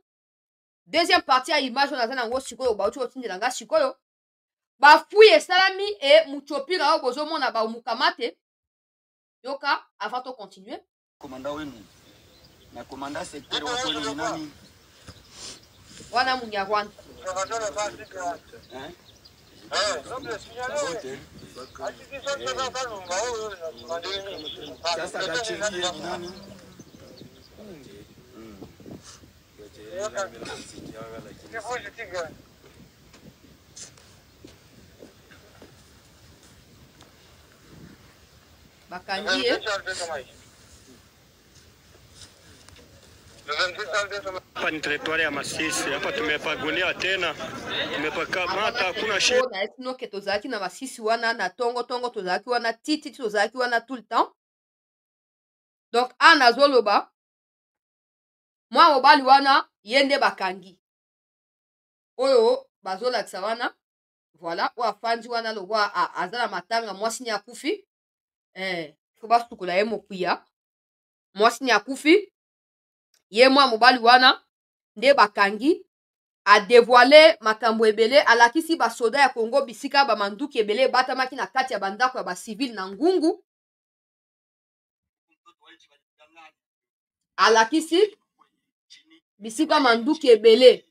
Deuxième partie à image on a nango sikoyo ba uti otindelanga sikoyo ba fouille salami et muchopira bozo mona ba mukamate yoka avant de continuer commandant wenu na commandant secteur wa kwenu nani wana munyarwanda sasa gachirie ni nani bakangi hapa ni territoire ya Masisi. Hapa tumepagulia tena, tumepakamata, hakuna shida. Na esino ke tozaki na Masisi wana na tongo tozaki wana titi tozaki wana tout le temps. Donc ana zoloba mwa mobali wana yende bakangi oyo bazolakisa wana voilà wa fandi wana loba azala matanga mwasi ni akufi ko basukula ye mokuya mwasi ni akufi ye mwa mobali wana nde bakangi a dévoilé makambo ebele alakisi basoda ya Congo bisika ba manduki ebele batamaki na kati ya bandako ya ba civil na ngungu alakisi bisika manduki ebele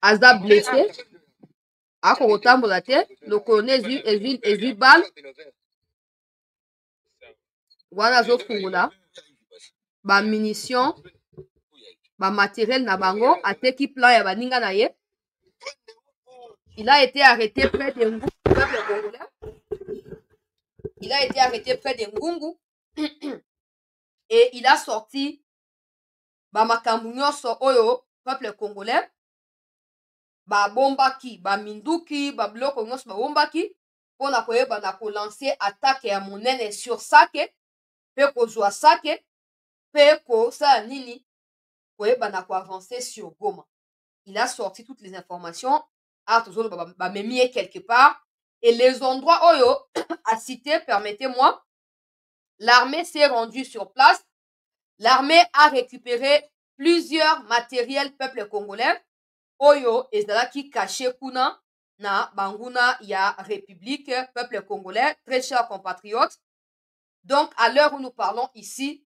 aza blessé ako kotambola te le colonel ezibal wana azofungula ba munition ba matériel na bango ateki plan ya baninga na ye. Il a été arrêté près de Ngou, peuple congolais. Il a été arrêté près de Ngungu. Et il a sorti makambo nyonso oyo peuple congolais babombaki baminduki babiloko nyonso babombaki mpona koyebana kolancer attaque ya monene sur Sake mpe kozwa Sake mpe kosala nini koyebana koavancer sur Goma. Il a sorti toutes les informations tozoloba bamemi ye quelque part et les endroits oyo à citer, permettez-moi. L'armée s'est rendue sur place. L'armée a récupéré plusieurs matériels peuple congolais. Oyo ezalaki caché kuna na banguna ya République peuple congolais, très chers compatriotes. Donc à l'heure où nous parlons ici,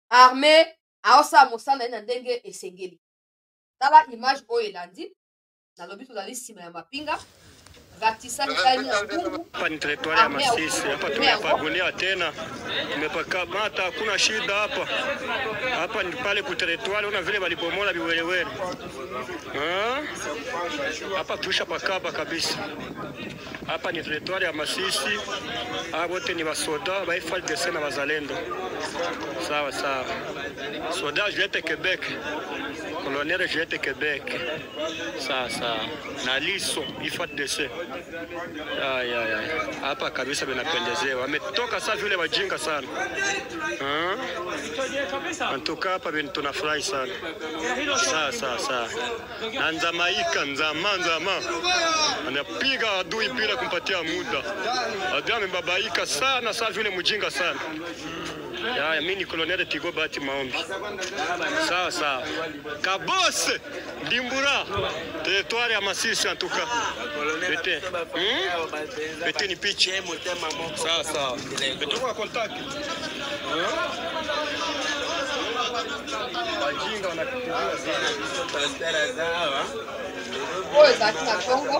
armée aosa mosala na ndenge esengeli. Tala image oyo elandi na lobi tozali nsima ya mapinga. Hapa ni territoire ya Masisi. Hapa tumepagunia tena, tumepakamata, hakuna shida hapa. Hapa ni pale ku territoire, una vile walibomola biwelewele. Hapa tuisha pakaba kabisa. Hapa ni territoire ya Masisi. Hapa wote ni wasoda, ba FARDC na wazalendo. Sawa sawa. Soda Juliette Québec. Colonel Juliette Québec. Sawa sawa. Na liso FARDC. Hapa kabisa benapendezewa. Wametoka saa vile wajinga sana. Antuka hapa tunafurahi sana. Sawa. Na nzama. Anapiga adui bila kumpatia muda. Adui amebabaika sana saa vile mjinga sana. Mimi ni Colonel Tigo Bati Maombi. Sawa. Kabose Dimbura. Territoire ya Masisi en tout cas. Bete ni pitch. Sawa. Bete kwa contact. Wajinga wanakimbia sana. Oyo zaki na Congo.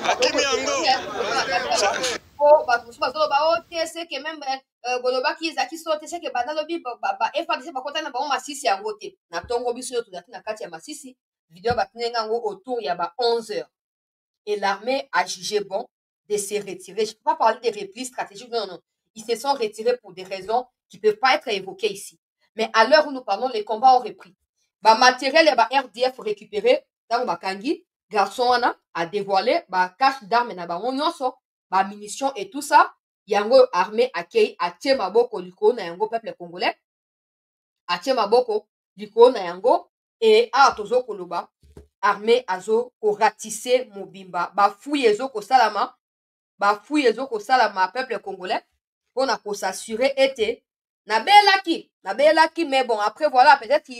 Hakimi yango. Seke même golobaki ezaki sote seke bandalobi FARDC bakota na bango Masisi yango te. Na tongo biso yo tozaki na kati ya Masisi. Vidéo batinenga yango autour ya ba 11h. Et l'armée a jugé bon de se retirer. Je ne peux pas parler des reprises stratégiques. Non. Ils se sont retirés pour des raisons qui ne peuvent pas être évoquées ici. Mais à l'heure où nous parlons, les combats ont repris. Matériel et RDF récupéré. Dans Bakangi, garçon a dévoilé cache d'armes na bango nyonso, munitions et tout ça. Yango armée accueille a tie maboko liko na yango peuple congolais. A tie maboko liko na yango et tozo koloba armée azo ko ratisser mobimba. Fouille ezo ko salama. Fouille ezo ko salama peuple congolais. Pour s'assurer était nabelaki mais bon après voilà peut-être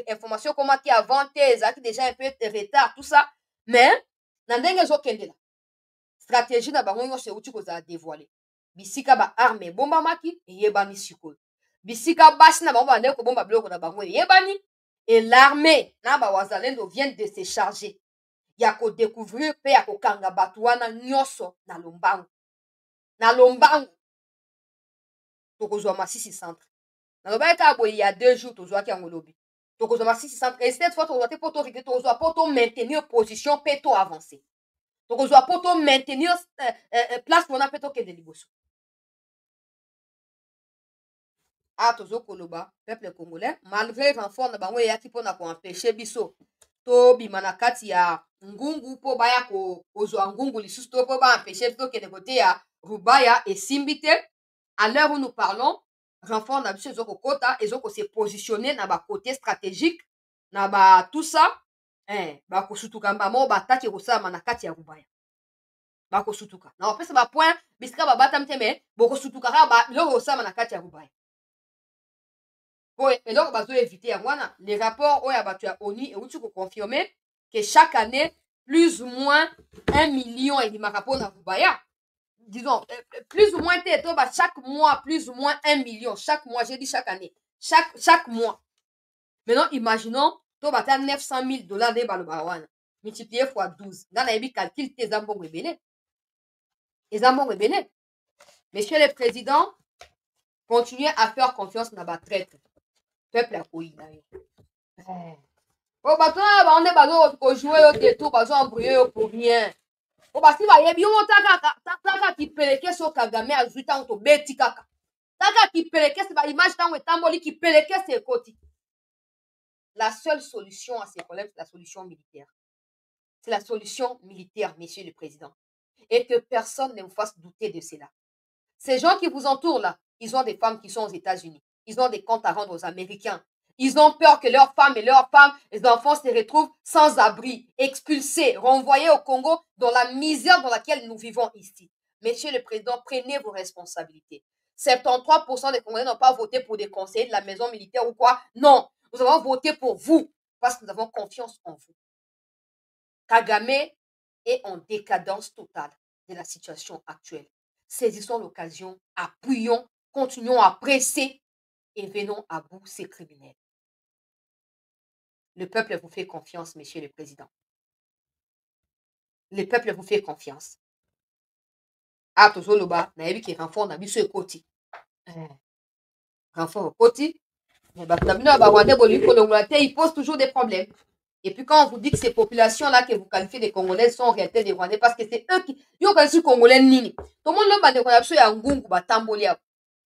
information comment qui avant qui déjà un peu de retard tout ça mais na ndenge zo kendela stratégie na bango nyonso uti ko za dévoiler bisika ba arme bomba maki yebani sikoyo bisika basi na bango bande ko bomba biloko na bango yebani et l'armée na ba wazalendo vient de se charger ya ko découvrir pe ya ko kanga batuana nyonso na lombango tokozwa Masisi centre. Il y a 2 jours, tokozwa ki yango lobi. Tokozwa Masisi centre. Et cette fois, tokozwa te poto riguer, tokozwa poto maintenir position, peto avancer. Tokozwa poto maintenir place pour na peto kende liboso. Tozo koloba, peuple congolais, malgré renfort na bango yaki pona ko empêcher biso. To bimana kati ya Ngungu po baya ko ozwa Ngungu lisusu to po ba empêcher biso kende côté ya Rubaya et Simbite. À l'heure où nous parlons, renfort na biso ezoko kota ezoko se positionner na ba côté stratégique na ba tout ça ba kosutuka mbamo bataki kosala na kati ya Rubaya. Ba kosutuka. Na opesa ba point bisika ba bata mteme boko sutuka ba loko kosala na kati ya Rubaya. Et donc bazo éviter yangwana les rapports oya batu ya ONU et uti ko confirmer que chaque année plus ou moins 1 million et limaka pona Rubaya. Disons, plus ou moins, chaque mois, plus ou moins 1 million. Chaque mois, j'ai dit chaque année. Chaque mois. Maintenant, imaginons, tu as 900 000 $ de Balobawana. Multiplié fois 12. Dans la calcul, tes ambons rebellés. Les ambons rebellés. Monsieur le Président, continuez à faire confiance dans la traite. Peuple à couille. Oh, bah, toi, on est basé pour jouer au détour, basé en brûler pour rien. Oh, bah, si, bah, y'a bien, taka qui peleke so Kagame à Zuta, on te bêti kaka. Taka qui peleke, c'est pas image dans le tamboli qui peleke, c'est côté. La seule solution à ces problèmes, c'est la solution militaire. C'est la solution militaire, Monsieur le Président. Et que personne ne vous fasse douter de cela. Ces gens qui vous entourent là, ils ont des femmes qui sont aux États-Unis. Ils ont des comptes à rendre aux Américains. Ils ont peur que leurs femmes et leurs femmes, les enfants se retrouvent sans abri, expulsés, renvoyés au Congo dans la misère dans laquelle nous vivons ici. Monsieur le Président, prenez vos responsabilités. 73% des Congolais n'ont pas voté pour des conseillers de la maison militaire ou quoi. Non, nous avons voté pour vous parce que nous avons confiance en vous. Kagame est en décadence totale de la situation actuelle. Saisissons l'occasion, appuyons, continuons à presser et venons à bout ces criminels. Le peuple vous fait confiance, Monsieur le Président. Le peuple vous fait confiance. Ah, tozoloba, na yebi ki renfort na biso ekoti. Renfort ekoti. Mais il pose toujours des problèmes. Et puis quand on vous dit que ces populations-là que vous qualifiez des Congolais sont en réalité des Rwandais, parce que c'est eux qui... Yo quand ils Congolais nini. Tout le monde l'a dit qu'on a ngungu ba tamboli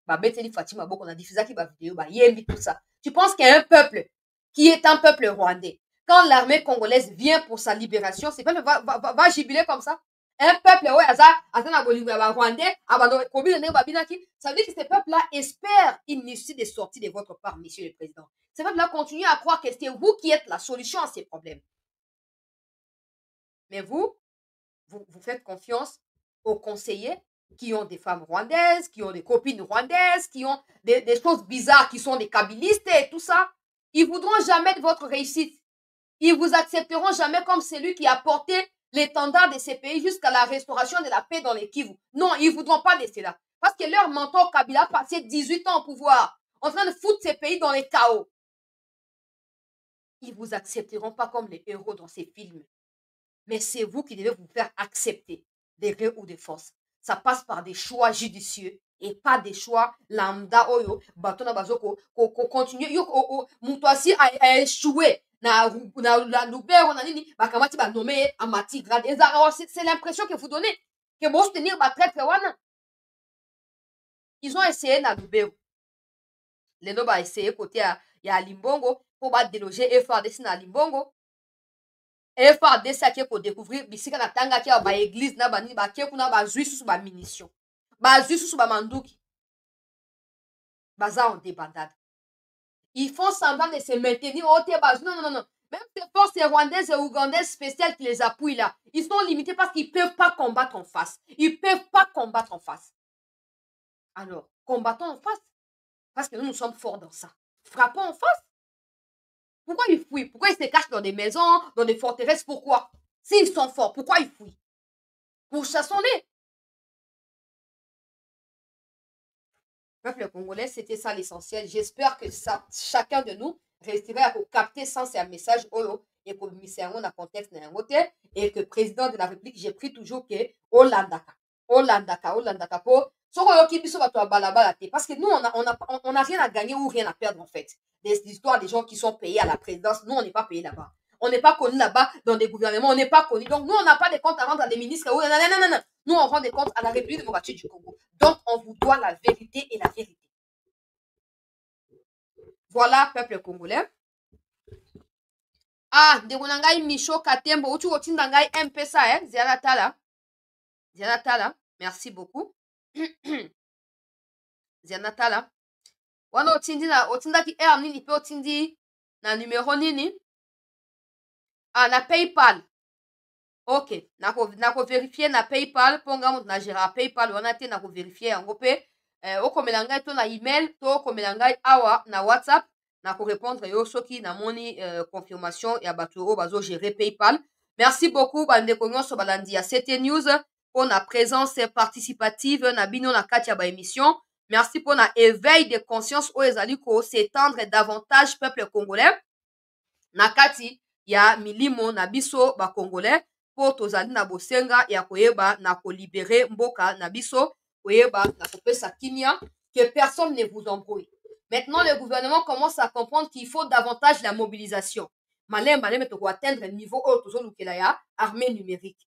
ba beteli Fatima Boko na diffusé qui ba vidéo ba yembi tout ça. Tu penses qu'il y a un peuple qui est un peuple rwandais. Quand l'armée congolaise vient pour sa libération, c'est peuple va jubiler comme ça. Un peuple, ouais, rwandais, ça veut dire que ces peuples-là espèrent une issue de sortie de votre part, Monsieur le Président. Ces peuples-là continuent à croire que c'est vous qui êtes la solution à ces problèmes. Mais vous faites confiance aux conseillers qui ont des femmes rwandaises, qui ont des copines rwandaises, qui ont des choses bizarres, qui sont des kabylistes et tout ça. Ils ne voudront jamais de votre réussite. Ils vous accepteront jamais comme celui qui a porté l'étendard de ces pays jusqu'à la restauration de la paix dans les Kivu. Non, ils ne voudront pas de cela. Parce que leur mentor Kabila a passé 18 ans au pouvoir, en train de foutre ces pays dans les chaos. Ils ne vous accepteront pas comme les héros dans ces films. Mais c'est vous qui devez vous faire accepter, des gré ou des forces. Ça passe par des choix judicieux et pas des choix lambda. Oyo, batona bazoko, continue. Yo, Moutouassi a échoué. C'est l'impression que vous donnez. Que vous soutenir ils ont essayé na Lubero. Les noms ont essayé côté à Limbongo pour déloger FARDC na Limbongo. FARDC qui pour découvrir bisika na tanga qui ba église na bani ba keku na ba zui sous ba munition. Ba zui sous ba manduki. Baza en débandade. Ils font semblant de se maintenir au Tébaz. Non. Même ces forces rwandaises et ougandaises spéciales qui les appuient là, ils sont limités parce qu'ils ne peuvent pas combattre en face. Ils ne peuvent pas combattre en face. Alors, combattons en face. Parce que nous sommes forts dans ça. Frappons en face. Pourquoi ils fuient? Pourquoi ils se cachent dans des maisons, dans des forteresses? Pourquoi? S'ils sont forts, pourquoi ils fuient? Pourchassons-les. Peuple congolais, c'était ça l'essentiel. J'espère que ça, chacun de nous resterait à capter sans un message et que le on a contexte et que le président de la République, j'ai pris toujours que Hollandaka pour parce que nous on n'a rien à gagner ou rien à perdre en fait. Des histoires des gens qui sont payés à la présidence, nous on n'est pas payés là-bas. On n'est pas connus là-bas dans des gouvernements, on n'est pas connus. Donc, nous, on n'a pas de comptes à rendre à des ministres. Non. Nous, on rend des comptes à la République démocratique du Congo. Donc, on vous doit la vérité et la vérité. Voilà, peuple congolais. Ah, Ndegonangai Micho Katembo, Uchu Otindangai MPSA, Zianatala. Merci beaucoup. Zianatala. Wana Otindaki nini pe Otindi na numéro nini? Ah, na PayPal. Ok, nako vérifier na PayPal ponga mutu na gera PayPal wana te nako vérifier yango pe okomela ngai to na email to okomela ngai awa na WhatsApp nako répondre yo soki na moni confirmation ya bato oyo bazo gérer PayPal. Merci beaucoup bandeko nyonso balandi ya CT News pour na présence participative na bino na kati ya ba émission. Merci pour na éveil de conscience oyo ezali ko s'étendre davantage peuple congolais na kati ya milimo na biso ba congolais po tozali na bosenga ya koyeba na kolibere mboka na biso koyeba na kopesa kimia que personne ne vous embrouille. Maintenant le gouvernement commence à comprendre qu'il faut davantage la mobilisation. malin pour atteindre un niveau armée numérique.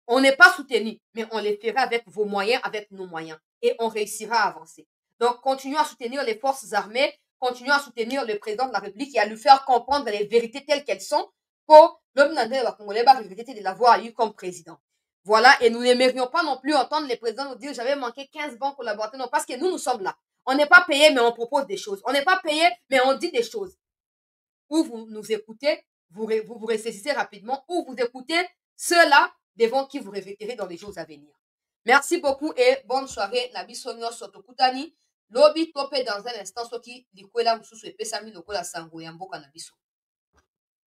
On n'est pas soutenu, mais on les fera avec vos moyens, avec nos moyens. Et on réussira à avancer. Donc, continuons à soutenir les forces armées, continuons à soutenir le président de la République et à lui faire comprendre les vérités telles qu'elles sont pour l'homme congolais va regretter de l'avoir eu comme président. Voilà, et nous n'aimerions pas non plus entendre les présidents nous dire j'avais manqué 15 bons collaborateurs. Non, parce que nous sommes là. On n'est pas payé, mais on propose des choses. On n'est pas payé, mais on dit des choses. Ou vous nous écoutez, vous ressaisissez rapidement, ou vous écoutez ceux-là devant qui vous révéterez dans les jours à venir. Merci beaucoup et bonne soirée. Nabi Sonyo Sotokutani. Lobi topé dans un instant, ce qui likwela mususu epesami lokola sango ya mboka na biso.